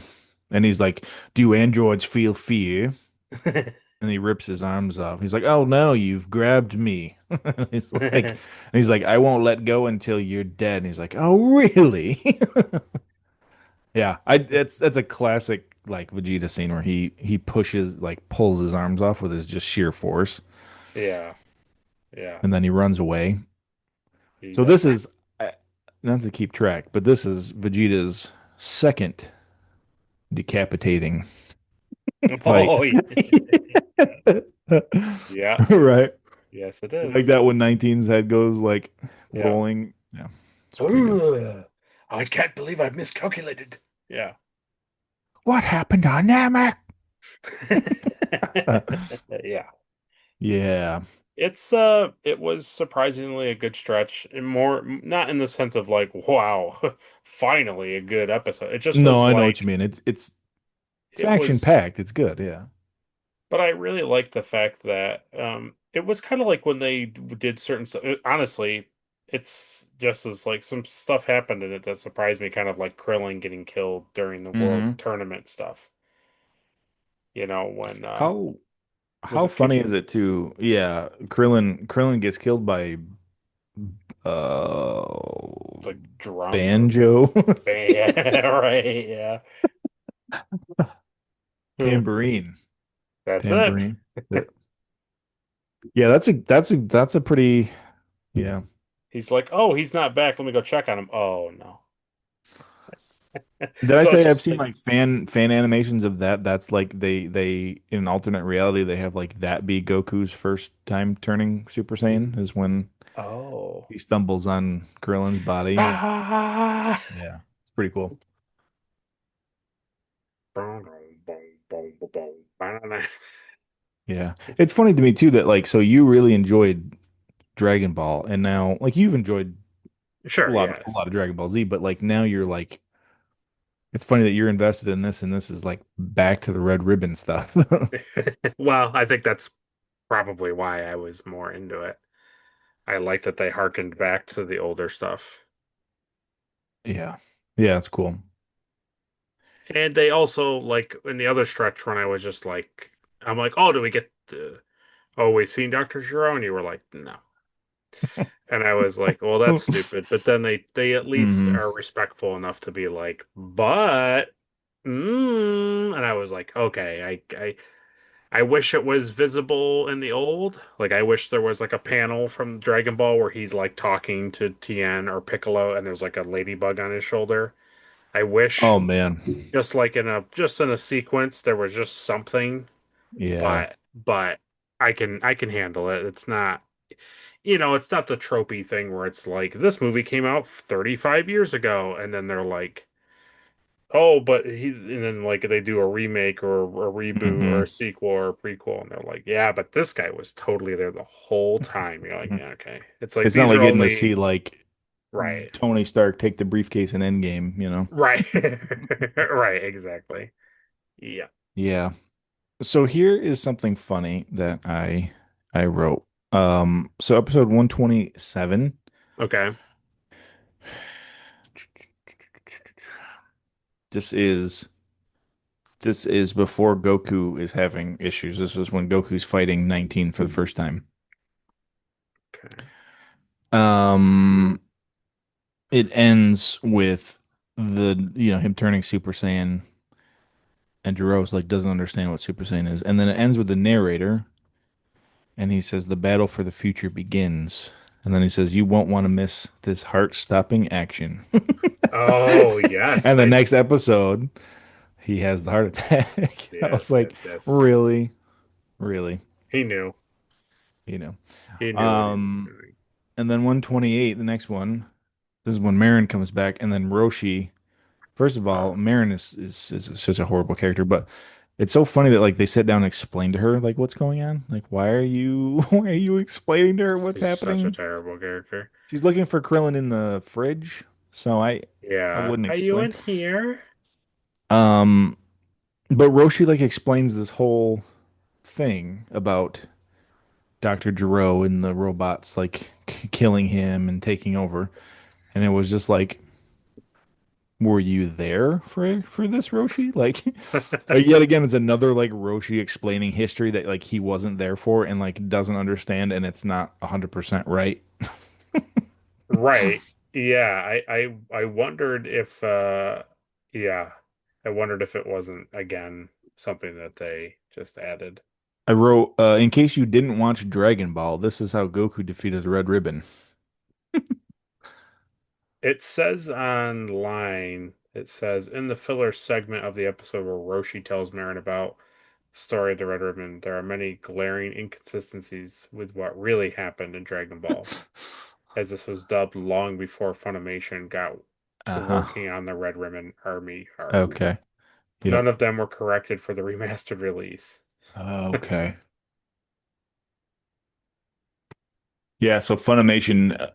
And he's like, "Do androids feel fear?" the And he rips his arms off. He's like, "Oh no, you've grabbed me." He's like, "I won't let go until you're dead." And he's like, "Oh really?" Yeah, that's a classic like Vegeta scene where he pushes like pulls his arms off with his just sheer force, Yeah, yeah. and then he runs away. He So does. this is not to keep track, but this is Vegeta's second decapitating fight. Oh, yeah. Yeah. Right. Yes, it Like is. that when 19's head goes like Yeah. rolling. Yeah, it's pretty good. Ugh, I can't believe I've miscalculated. Yeah. What happened on Namek? Yeah. Yeah. It was surprisingly a good stretch, and more not in the sense of like, wow, finally a good episode. It just No, was I know what like you mean. It's it action was, packed. It's good. Yeah. but I really liked the fact that it was kind of like when they did certain stuff. Honestly, it's just as like some stuff happened in it that surprised me, kind of like Krillin getting killed during the world Hmm. tournament stuff. You know, when How was how it King funny is it to yeah, Krillin gets killed by uh it's like drum or banjo band, right? Yeah. Hmm. tambourine. That's it. Tambourine. That- Yeah, that's a pretty yeah. He's like, oh, he's not back. Let me go check on him. Oh no. Did I So tell it's you I've just seen like, like fan animations of that? That's like they in an alternate reality they have like that be Goku's first time turning Super Saiyan is when oh. he stumbles on Krillin's body. Ah. Yeah, it's pretty cool. Yeah. It's funny to me too that like so you really enjoyed Dragon Ball and now like you've enjoyed Sure, a yes. lot of Dragon Ball Z, but like now you're like it's funny that you're invested in this and this is like back to the red ribbon stuff. Well, I think that's probably why I was more into it. I like that they harkened back to the older stuff. Yeah. Yeah, it's cool. And they also like in the other stretch when I was just like I'm like, oh, do we get to, oh, we've seen Dr. Gero? And you were like, no. And I was like, well, that's stupid. But then they at least Hmm. are respectful enough to be like, but and I was like, okay, I wish it was visible in the old. Like I wish there was like a panel from Dragon Ball where he's like talking to Tien or Piccolo and there's like a ladybug on his shoulder. I Oh wish man. just like in a sequence there was just something, Yeah. but I can handle it. It's not it's not the tropey thing where it's like this movie came out 35 years ago and then they're like, "Oh, but he," and then like they do a remake or a reboot or a Hmm. sequel or a prequel and they're like, "Yeah, but this guy was totally there the whole time." You're like, "Yeah, okay." It's like It's not these like are getting to see only like right. Tony Stark take the briefcase in Endgame, you know? Right. Right, exactly. Yeah. Yeah. So here is something funny that I wrote. So episode 127. Okay. This is this is before Goku is having issues. This is when Goku's fighting 19 for the first time. Okay. Um, it ends with him turning Super Saiyan and Jiro's like doesn't understand what Super Saiyan is. And then it ends with the narrator and he says the battle for the future begins. And then he says you won't want to miss this heart-stopping action. Oh, yes. And the I next episode, he has the heart attack. I was yes, like, yes, yes. really? Really? He knew. You know. He knew what he was Um, doing. and then 128, the next one, this is when Marin comes back, and then Roshi. First of all, Marin is such a horrible character, but it's so funny that like they sit down and explain to her like what's going on. Like, why are you why are you explaining to her what's He's such a happening? terrible character. She's looking for Krillin in the fridge, so I Yeah. wouldn't Are you explain. in here? Um, But Roshi like explains this whole thing about Dr. Gero and the robots like killing him and taking over. And it was just like, were you there for this Roshi? Like yet again, it's another like Roshi explaining history that like he wasn't there for and like doesn't understand, and it's not 100% right. Right. Yeah, I wondered if yeah, I wondered if it wasn't again something that they just added. I wrote, in case you didn't watch Dragon Ball, this is how Goku defeated the Red Ribbon. It says online, it says in the filler segment of the episode where Roshi tells Marin about story of the Red Ribbon, there are many glaring inconsistencies with what really happened in Dragon Ball, as this was dubbed long before Funimation got to Uh-huh. working on the Red Ribbon Army arc. Okay. None Yep. of them were corrected for the remastered release. Okay. Yeah, so Funimation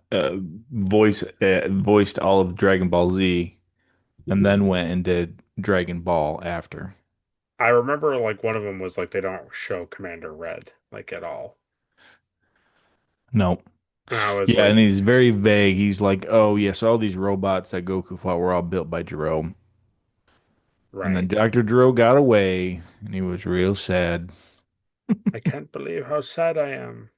voiced all of Dragon Ball Z and then went and did Dragon Ball after. I remember like one of them was like they don't show Commander Red like at all. Nope. And I was Yeah, like, and he's very vague. He's like, "Oh, yes, all these robots that Goku fought were all built by Jerome." And then right. Dr. Gero got away, and he was real sad. I can't believe how sad I am.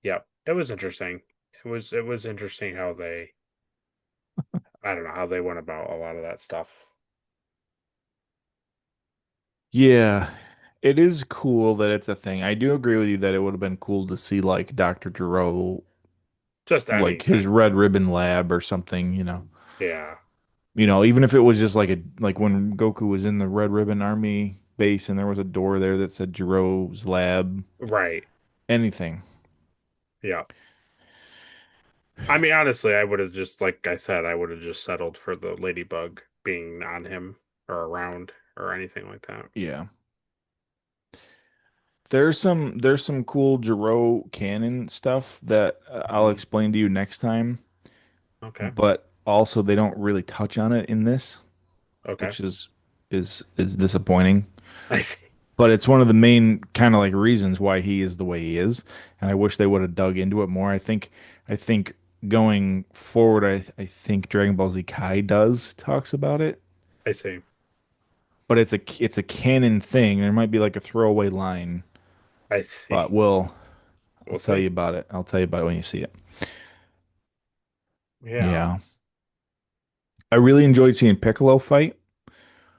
Yep. It was interesting. It was interesting how they I don't know how they went about a lot of that stuff. Yeah, it is cool that it's a thing. I do agree with you that it would have been cool to see like Dr. Gero, Just like his anything. Red Ribbon Lab or something, you know. Yeah. You know, even if it was just like when Goku was in the Red Ribbon Army base and there was a door there that said Jiro's lab, Right. anything. Yeah. I mean, honestly, I would have just, like I said, I would have just settled for the ladybug being on him or around or anything like that. Yeah. There's some cool Jiro canon stuff that I'll Hmm. explain to you next time, Okay. but also they don't really touch on it in this, Okay. which is disappointing. I see. But it's one of the main kind of like reasons why he is the way he is, and I wish they would have dug into it more. I think going forward, I think Dragon Ball Z Kai does talks about it, I see. but it's a canon thing. There might be like a throwaway line, I but see. I'll We'll tell you see. about it. I'll tell you about it when you see it. Yeah. Yeah. I really enjoyed seeing Piccolo fight.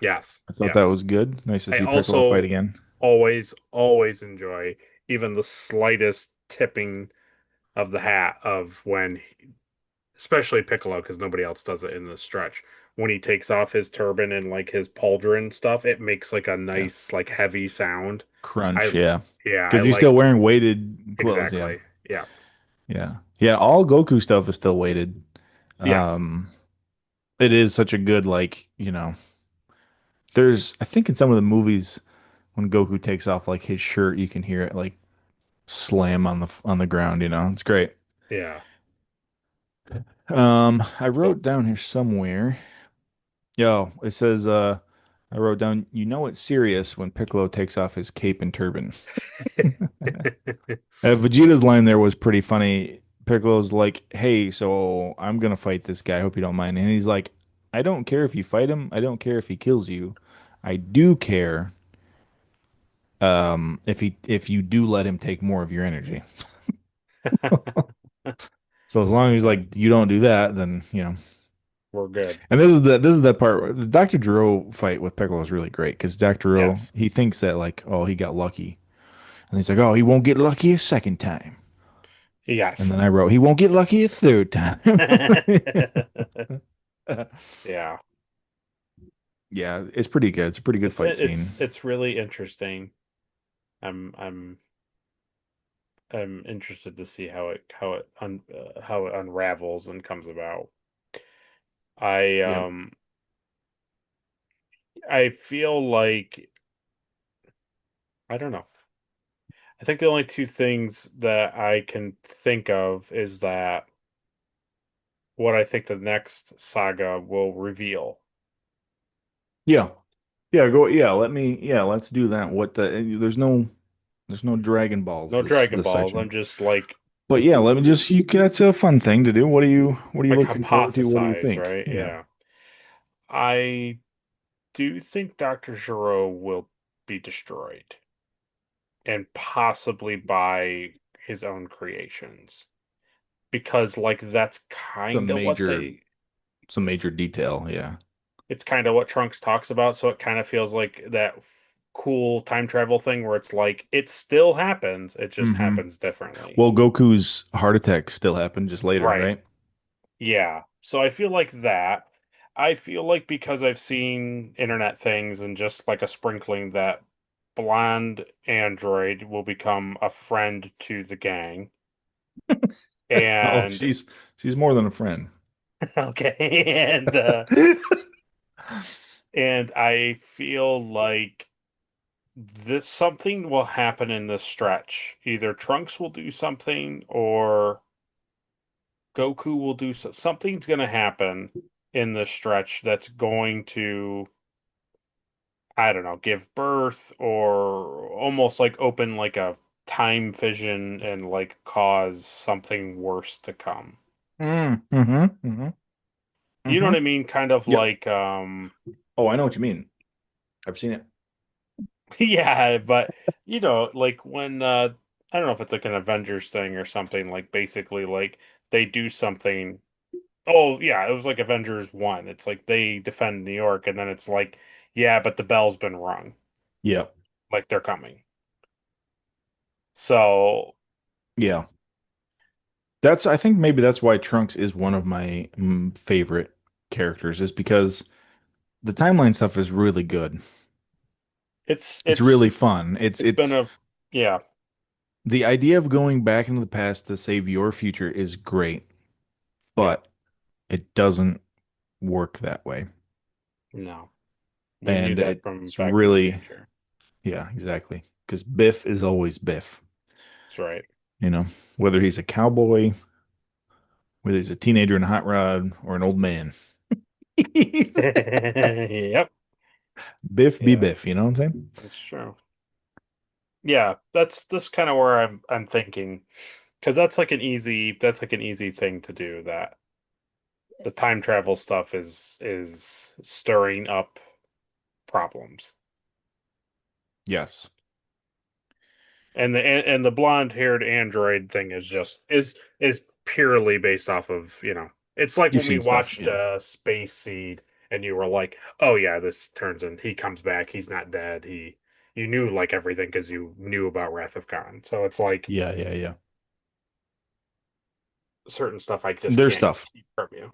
Yes. I thought that Yes. was good. Nice to I see Piccolo fight also again. always enjoy even the slightest tipping of the hat of when, especially Piccolo, because nobody else does it in the stretch. When he takes off his turban and like his pauldron stuff, it makes like a Yeah. nice, like heavy sound. Crunch, I, yeah. yeah, I Because he's still like wearing weighted clothes, yeah. exactly. Yeah. Yeah. Yeah, all Goku stuff is still weighted. Yes. Um, it is such a good like, there's I think in some of the movies when Goku takes off like his shirt, you can hear it like slam on the ground, you know. It's great. Yeah. I Cool. wrote down here somewhere. Yo, it says I wrote down, you know it's serious when Piccolo takes off his cape and turban. Vegeta's line there was pretty funny. Piccolo's like, "Hey, so I'm gonna fight this guy. I hope you don't mind." And he's like, "I don't care if you fight him. I don't care if he kills you. I do care if you do let him take more of your energy. So as long as Okay. like you don't do that, then We're good. And this is that part where the Dr. Gero fight with Piccolo is really great because Dr. Gero Yes. he thinks that like, oh, he got lucky, and he's like, oh, he won't get lucky a second time. And Yes. then I wrote, he won't get lucky a third time. Yeah. Yeah, it's pretty good. It's a pretty good It's fight scene. it's really interesting. I'm I'm I'm interested to see how it unravels and comes about. I Yep. um I feel like I don't know. I think the only two things that I can think of is that what I think the next saga will reveal. Yeah. Yeah, go. Yeah, let me. Yeah, let's do that. What the? There's no Dragon Balls No this Dragon this Balls. section. I'm just like But yeah, let me just. You. That's a fun thing to do. What are you looking forward to? What do you hypothesize, think? right? Yeah, Yeah. I do think Dr. Gero will be destroyed and possibly by his own creations. Because like that's some kind of what major they some it's major detail. Yeah, it's kind of what Trunks talks about, so it kind of feels like that cool time travel thing where it's like it still happens, it just hmm happens differently. Well, Goku's heart attack still happened just later, Right. right? Yeah. So I feel like that. I feel like because I've seen internet things and just like a sprinkling that blonde android will become a friend to the gang. Oh, And she's more than a friend. okay, and I feel like this something will happen in this stretch. Either Trunks will do something or Goku will do something's going to happen in this stretch that's going to, I don't know, give birth or almost like open like a time fission and like cause something worse to come. Mm-hmm. You know what I Mm-hmm. mean? Kind of Yep. like Oh, I know what you mean. I've seen it. yeah, but like when I don't know if it's like an Avengers thing or something, like basically like they do something. Oh, yeah, it was like Avengers 1. It's like they defend New York and then it's like, yeah, but the bell's been rung. Yep. Like they're coming. So, Yeah. I think maybe that's why Trunks is one of my favorite characters, is because the timeline stuff is really good. it's It's it's really fun. it's been a yeah, The idea of going back into the past to save your future is great, yeah. but it doesn't work that way. No. We knew And that from it's Back to the really, Future. yeah, exactly. Because Biff is always Biff, That's right. you know, whether he's a cowboy, whether he's a teenager in a hot rod, or an old man. He's Yep. Biff be Yeah, Biff, you know what I'm saying? that's true. Yeah, that's kind of where I'm thinking because that's like an easy thing to do that the time travel stuff is stirring up problems. Yes. And the blonde-haired android thing is purely based off of, it's like You've when we seen stuff. watched Yeah. Space Seed and you were like, "Oh yeah, this turns in he comes back, he's not dead." You knew like everything because you knew about Wrath of Khan. So it's like Yeah, yeah, yeah. certain stuff I just There's can't stuff. keep from you.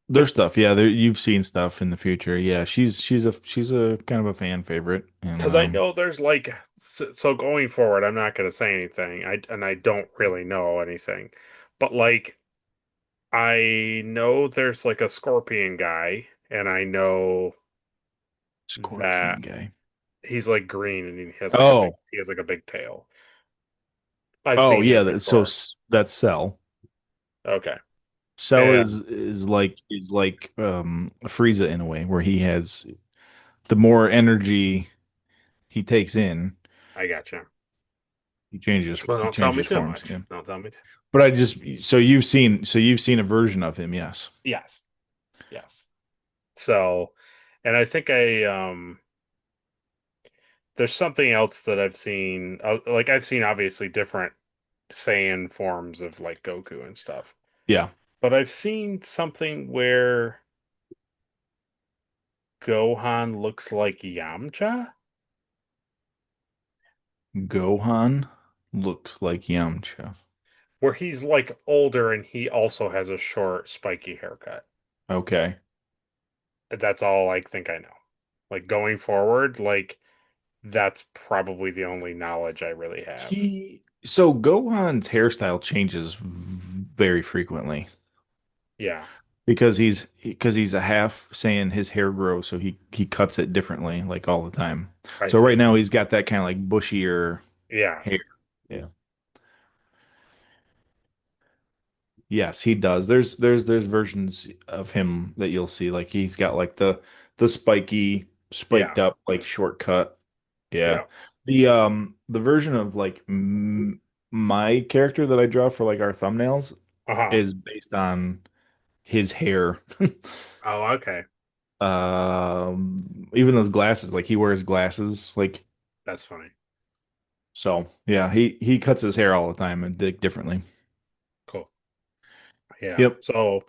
There's stuff. Yeah, you've seen stuff in the future. Yeah, she's a kind of a fan favorite, and Because I know there's like so going forward, I'm not going to say anything. I don't really know anything, but like I know there's like a scorpion guy, and I know Scorpion that guy. he's like green and Oh, he has like a big tail. I've oh seen yeah. him before. That's Cell. Okay, Cell and is like Frieza in a way, where he has the more energy he takes in, I gotcha. he changes Well, he don't tell me changes too forms. much. Yeah. Don't tell me. But I just so you've seen a version of him, yes. Yes, yes. So, and I think there's something else that I've seen. Like I've seen obviously different Saiyan forms of like Goku and stuff. Yeah. But I've seen something where Gohan looks like Yamcha, Gohan looks like Yamcha. where he's like older and he also has a short, spiky haircut. Okay. That's all I think I know. Like going forward, like that's probably the only knowledge I really have. So Gohan's hairstyle changes very frequently Yeah, because he's a half saying his hair grows, so he cuts it differently like all the time. I So right see. now he's got that kind of like bushier Yeah. hair. Yeah. Yes, he does. There's versions of him that you'll see, like he's got like the spiky spiked Yeah. up like shortcut. Yeah. Yeah. The version of like m my character that I draw for like our thumbnails Uh-huh. is based on his hair. Oh, okay. Even those glasses, like he wears glasses, like That's funny. so. Yeah, he cuts his hair all the time and differently. Cool. Yeah. Yep, So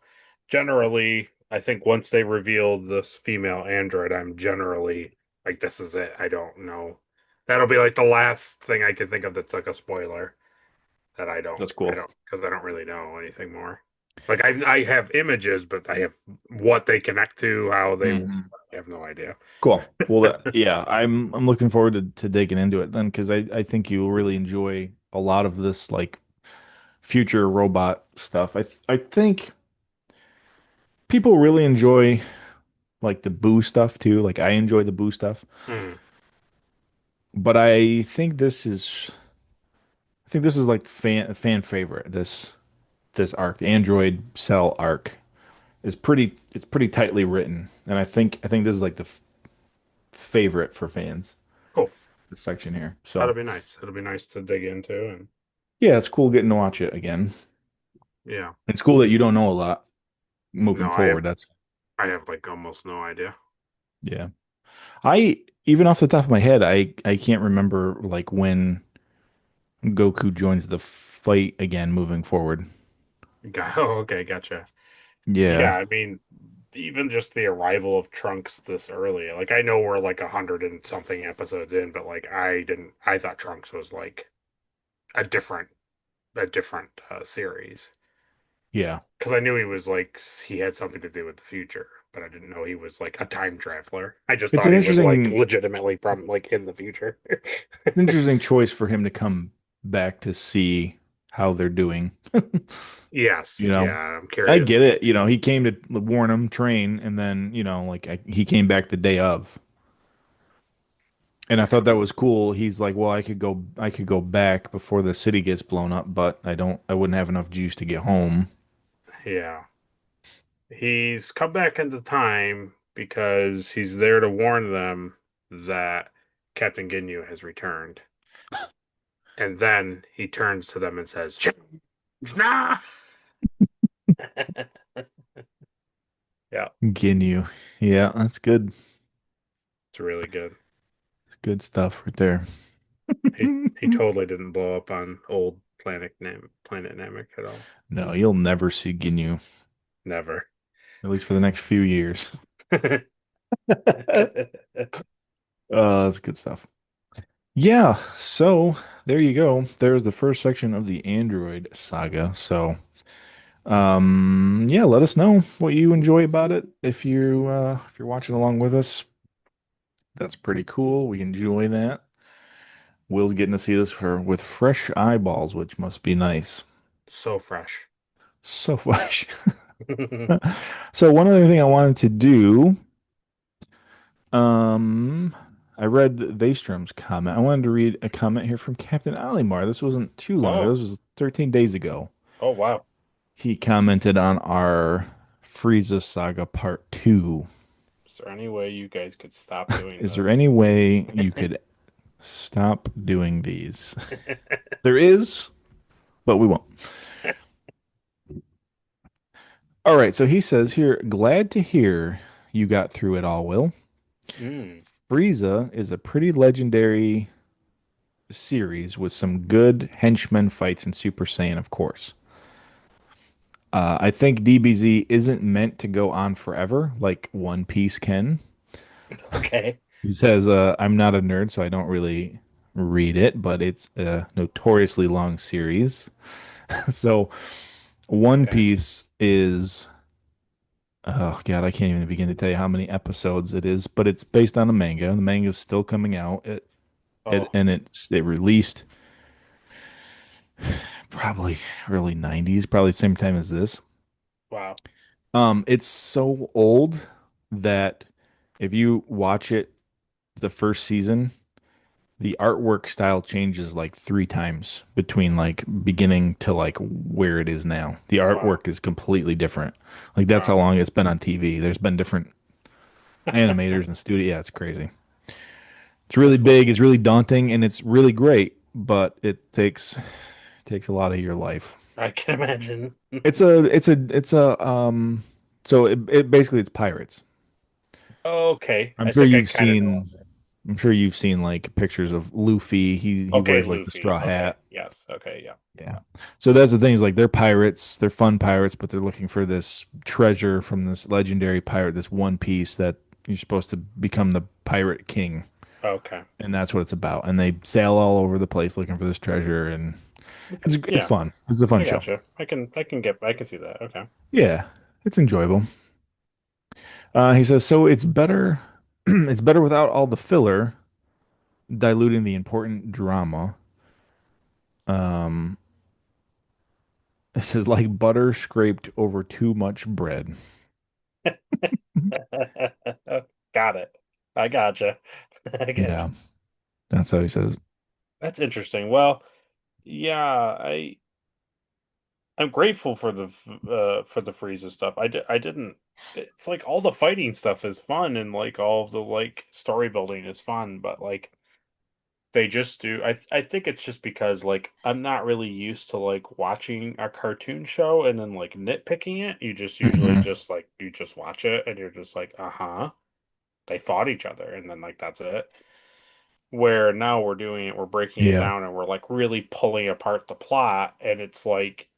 generally, I think once they reveal this female android, I'm generally like, this is it. I don't know. That'll be like the last thing I can think of that's like a spoiler that that's I cool. don't, because I don't really know anything more. Like I have images, but I have what they connect to, how they, Hmm. I have no idea. Cool. Well, yeah, I'm looking forward to digging into it then because I think you'll really enjoy a lot of this like future robot stuff. I think people really enjoy like the Boo stuff too. Like I enjoy the Boo stuff, Hmm. but I think this is like fan favorite. This arc, the Android Cell arc, is pretty tightly written, and I think this is like the f favorite for fans. Cool. This section here. So That'll be nice. It'll be nice to dig into, and yeah, it's cool getting to watch it again. yeah. It's cool that you don't know a lot No, moving forward. That's I have like almost no idea. yeah. I even off the top of my head, I can't remember like when Goku joins the fight again moving forward. Oh, okay, gotcha. Yeah. Yeah, I mean, even just the arrival of Trunks this early, like I know we're like 100 and something episodes in, but like I thought Trunks was like a different, series Yeah. because I knew he was like he had something to do with the future, but I didn't know he was like a time traveler. I just It's thought an he was like interesting legitimately from like in the future. interesting choice for him to come back to see how they're doing. You Yes, yeah, know, I'm I curious get to it. see. He came to warn him, train, and then, like he came back the day of. And I It's thought that true. was cool. He's like, well, I could go back before the city gets blown up, but I wouldn't have enough juice to get home. Yeah. He's come back into time because he's there to warn them that Captain Ginyu has returned. And then he turns to them and says, "Change now!" Yeah, Ginyu. Yeah, that's good. it's really good. Good stuff right there. He totally didn't blow up on old Planet Namek at all. No, you'll never see Ginyu, Never. at least for the next few years. That's good stuff. Yeah, so there you go. There's the first section of the Android saga. So, yeah, let us know what you enjoy about it. If you're watching along with us, that's pretty cool. We enjoy that. Will's getting to see this for with fresh eyeballs, which must be nice. So fresh. So fresh. So one other thing I wanted to do, um, I read Vaystrom's comment. I wanted to read a comment here from Captain Alimar. This wasn't too long ago. Oh, This was 13 days ago. oh wow. He commented on our Frieza Saga Part 2. Is there any way you guys could stop doing Is there this? any way you could stop doing these? There is, but we won't. All right, so he says here, glad to hear you got through it all, Will. Mm, Frieza is a pretty legendary series with some good henchman fights in Super Saiyan, of course. I think DBZ isn't meant to go on forever like One Piece can. okay. He says, I'm not a nerd, so I don't really read it, but it's a notoriously long series. So One Gotcha. Piece is, oh God, I can't even begin to tell you how many episodes it is, but it's based on a manga. The manga is still coming out. Oh, It released probably early 90s, probably the same time as this. wow. It's so old that if you watch it the first season, the artwork style changes like three times between like beginning to like where it is now. The Wow. artwork is completely different. Like that's how Wow. long it's been on TV. There's been different animators and studio. Yeah, it's crazy. It's really That's funny. big, it's really daunting, and it's really great, but it takes a lot of your life. I can imagine. It's a so it basically it's pirates. Okay, I'm I sure think I you've kind of know. seen I'm sure you've seen like pictures of Luffy. He Okay, wears like the Luffy. straw Okay, hat. yes. Okay, yeah. Yeah. So that's the thing is like they're pirates, they're fun pirates, but they're looking for this treasure from this legendary pirate, this one piece that you're supposed to become the pirate king. Okay. And that's what it's about. And they sail all over the place looking for this treasure and Okay. it's Yeah, fun. It's a fun I show. gotcha. I can see that. Okay. Yeah. It's enjoyable. He says so it's better it's better without all the filler diluting the important drama. Um it says like butter scraped over too much bread. Got it. I gotcha. I gotcha. Yeah. That's how he says. That's interesting. Well, yeah, I'm grateful for the Frieza stuff. I didn't. It's like all the fighting stuff is fun and like all of the like story building is fun, but like they just do. I think it's just because like I'm not really used to like watching a cartoon show and then like nitpicking it. You just usually Hmm. just like you just watch it and you're just like, uh-huh. They fought each other and then like that's it. Where now we're doing it, we're breaking it Yeah. down and we're like really pulling apart the plot and it's like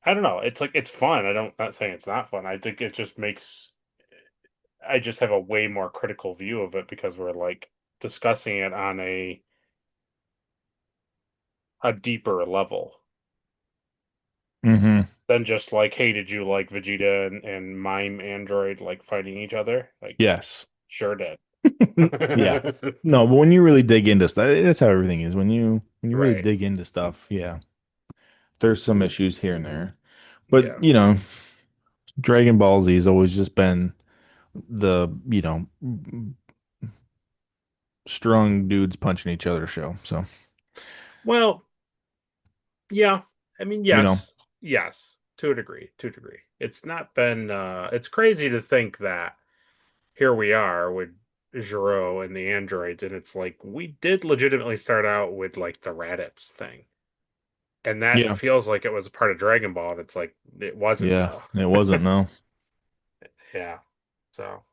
I don't know, it's like it's fun. I don't not saying it's not fun. I think it just makes I just have a way more critical view of it because we're like discussing it on a deeper level Hmm. than just like, hey, did you like Vegeta and Mime Android like fighting each other? Like, Yes. sure did. Yeah. No, but when you really dig into stuff, that's how everything is. When you really Right. dig into stuff, yeah, there's some issues here and there. But, Yeah. Dragon Ball Z has always just been the, strong dudes punching each other show. So, Well, yeah. I mean, you know, yes. Yes. To a degree. To a degree. It's not been it's crazy to think that here we are with Giro and the androids, and it's like we did legitimately start out with like the Raditz thing. And that yeah, feels like it was a part of Dragon Ball, and it's like it wasn't yeah, though. it wasn't, no. Yeah. So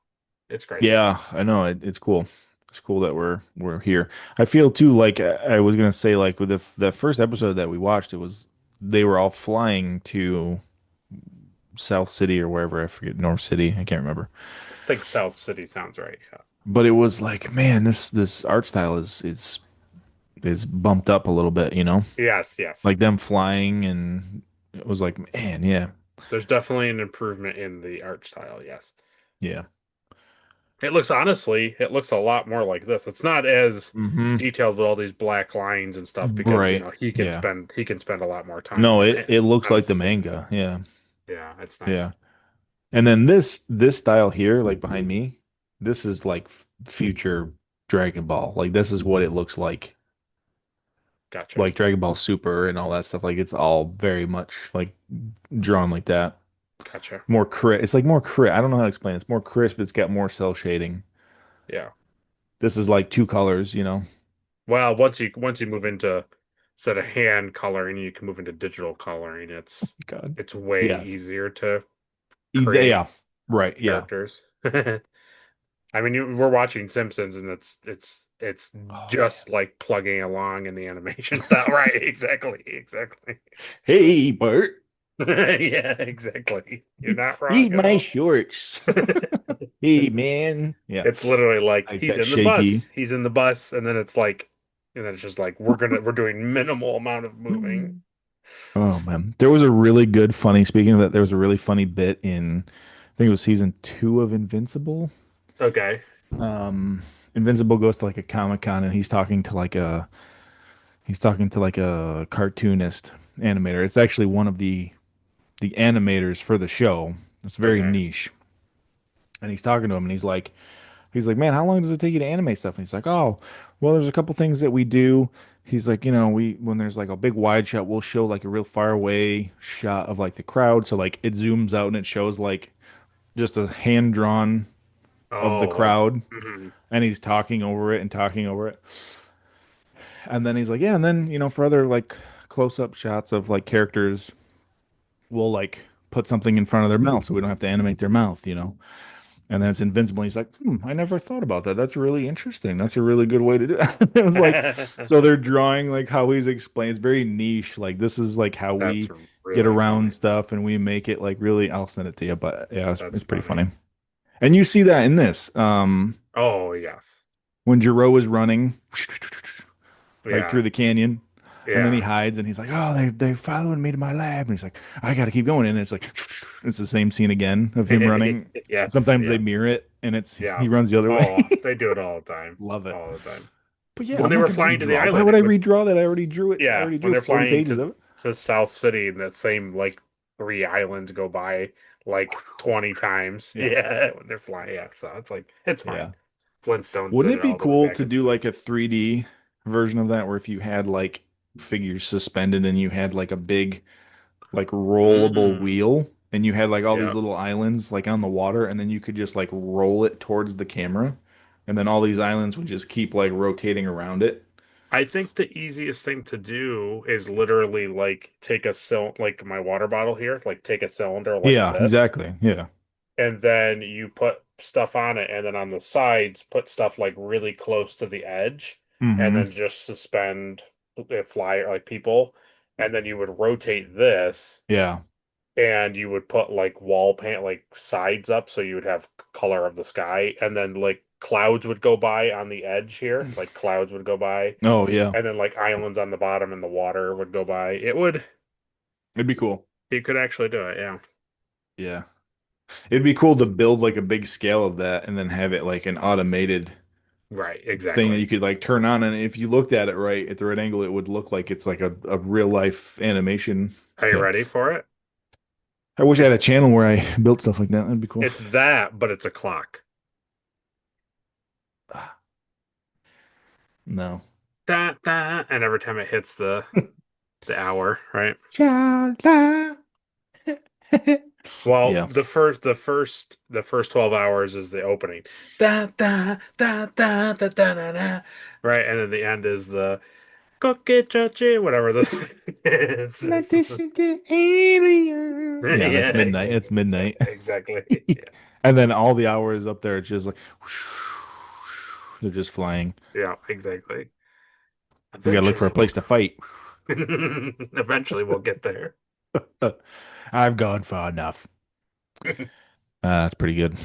it's crazy. Yeah, I know it's cool. It's cool that we're here. I feel too like I was gonna say like with the first episode that we watched, it was they were all flying to South City or wherever I forget North City I can't remember. I think South City sounds right. Yeah. But it was like man, this art style is bumped up a little bit, Yes, yes. like them flying and it was like man, yeah, There's definitely an improvement in the art style. Yes. yeah, It looks honestly, it looks a lot more like this. It's not as hmm, detailed with all these black lines and stuff because, right, yeah. he can spend a lot more time No, on it looks on like his the scene. manga, yeah, Yeah, it's nice. yeah. And then this style here, like behind me, this is like future Dragon Ball. Like this is what it looks Gotcha. like Dragon Ball Super and all that stuff. Like it's all very much like drawn like that. Gotcha. More crisp. It's like more crisp. I don't know how to explain it. It's more crisp. It's got more cell shading. Yeah. This is like two colors. Well, once you move into instead of hand coloring, you can move into digital coloring. God. It's way Yes. easier to create Yeah. Right. Yeah. characters. I mean, we're watching Simpsons, and it's Oh man. just like plugging along in the animation style. Right? Exactly. Exactly. Hey, Bert, Yeah, exactly. You're not wrong eat at my all. shorts. Hey, man. Yeah. It's literally like Like he's that in the bus. shaky. He's in the bus, and then it's like, and then it's just like we're doing minimal amount of moving. Oh man, there was a really good funny. Speaking of that, there was a really funny bit in, I think it was season two of Invincible. Okay. Um, Invincible goes to like a Comic Con and he's talking to like a cartoonist animator. It's actually one of the animators for the show. It's very Okay. niche, and he's talking to him and he's like, man, how long does it take you to animate stuff? And he's like, oh, well, there's a couple things that we do. He's like, we when there's like a big wide shot, we'll show like a real far away shot of like the crowd. So like it zooms out and it shows like just a hand drawn of the Oh, like, crowd, mhm. and he's talking over it and talking over it. And then he's like, yeah, and then, for other like close-up shots of like characters, we'll like put something in front of their mouth so we don't have to animate their mouth. And then it's invincible. He's like, I never thought about that. That's really interesting. That's a really good way to do it. It was like, so they're drawing like how he's explained. It's very niche. Like this is like how That's we get really around funny. stuff and we make it like really. I'll send it to you, but yeah, That's it's pretty funny. funny. And you see that in this, Oh, yes. when Jiro is running like through Yeah. the canyon. And then he Yeah. hides and he's like, "Oh, they following me to my lab." And he's like, "I got to keep going." And it's like, it's the same scene again of him running. Yes. Sometimes they Yeah. mirror it and it's Yeah. he runs the other way. Oh, they do it all the time. Love it. All the time. But yeah, When I'm they not were gonna flying to the redraw. Why island, would I it was, redraw that? I already drew it. I yeah, already when drew they're 40 flying pages of it. to South City and that same like three islands go by like 20 times. Yeah. Yeah, when they're flying. Yeah, so it's like it's fine. Yeah. Flintstones Wouldn't did it it be all the way cool back to in the do like a 60s. 3D version of that where if you had like figures suspended and you had like a big like rollable Mm, wheel and you had like all these yeah. little islands like on the water and then you could just like roll it towards the camera and then all these islands would just keep like rotating around it. I think the easiest thing to do is literally like take a like my water bottle here, like take a cylinder like Yeah, this, exactly. Yeah. and then you put stuff on it, and then on the sides put stuff like really close to the edge, and Hmm. then just suspend fly like people, and then you would rotate this, Yeah. and you would put like wall paint like sides up, so you would have color of the sky, and then like clouds would go by on the edge here, like clouds would go by, Oh, yeah. and then like islands on the bottom and the water would go by. It'd be cool. You could actually do it, yeah. Yeah. It'd be cool to build like a big scale of that and then have it like an automated Right, thing that exactly. you could like turn on, and if you looked at it right at the right angle, it would look like it's like a real life animation Are you thing. ready for it? I wish I had a It's channel where I built stuff like that. That'd be cool. it's that, but it's a clock. Ah, no. Da, da, and every time it hits the hour, right? Cha-la. Well, Yeah. the first 12 hours is the opening. Da da da da da da da da. Right, and then the end is the cookie chachi, whatever the Let this into alien. Yeah, that's yeah, midnight. It's exactly. Yeah, midnight. exactly. Yeah. And then all the hours up there, it's just like they're just flying. Yeah, exactly. We gotta look for a Eventually place to fight. eventually we'll get there. I've gone far enough. That's pretty good.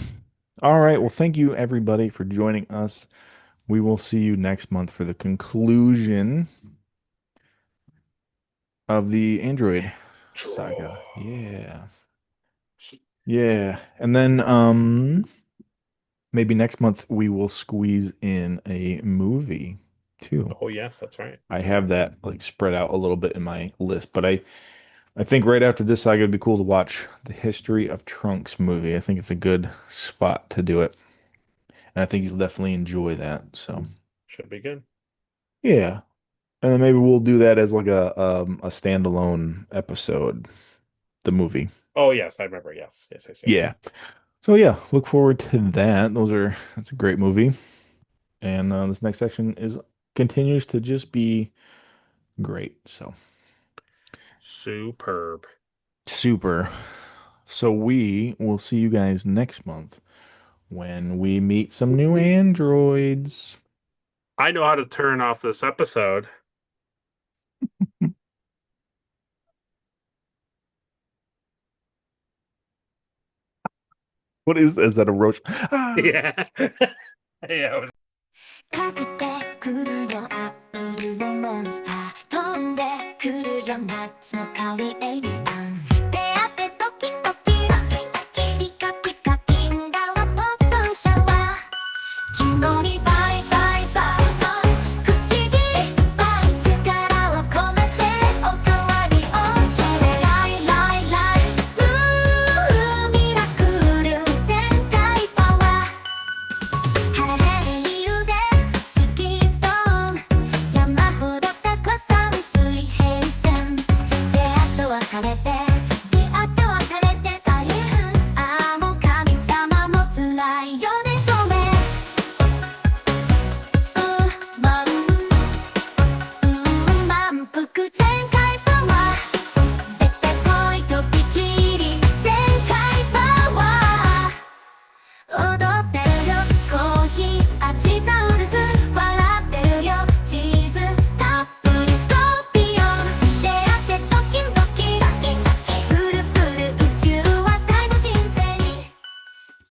All right. Well, thank you everybody for joining us. We will see you next month for the conclusion of the Android saga. Yeah. Yeah. And then maybe next month we will squeeze in a movie too. Oh yes, that's right. I have that like spread out a little bit in my list, but I think right after this saga it'd be cool to watch the History of Trunks movie. I think it's a good spot to do it. And I think you'll definitely enjoy that. So, Should be good. yeah. And then maybe we'll do that as like a standalone episode, the movie. Oh yes, I remember. Yes, yes, yes, yes. Yeah. So yeah, look forward to that. That's a great movie. And this next section is continues to just be great. So Superb. super. So we will see you guys next month when we meet some new androids. I know how to turn off this episode. What is that a roach? Ah. Yeah. Yeah.かけてくるよアップルのモンスター飛んでくるよ夏の香りエイリアン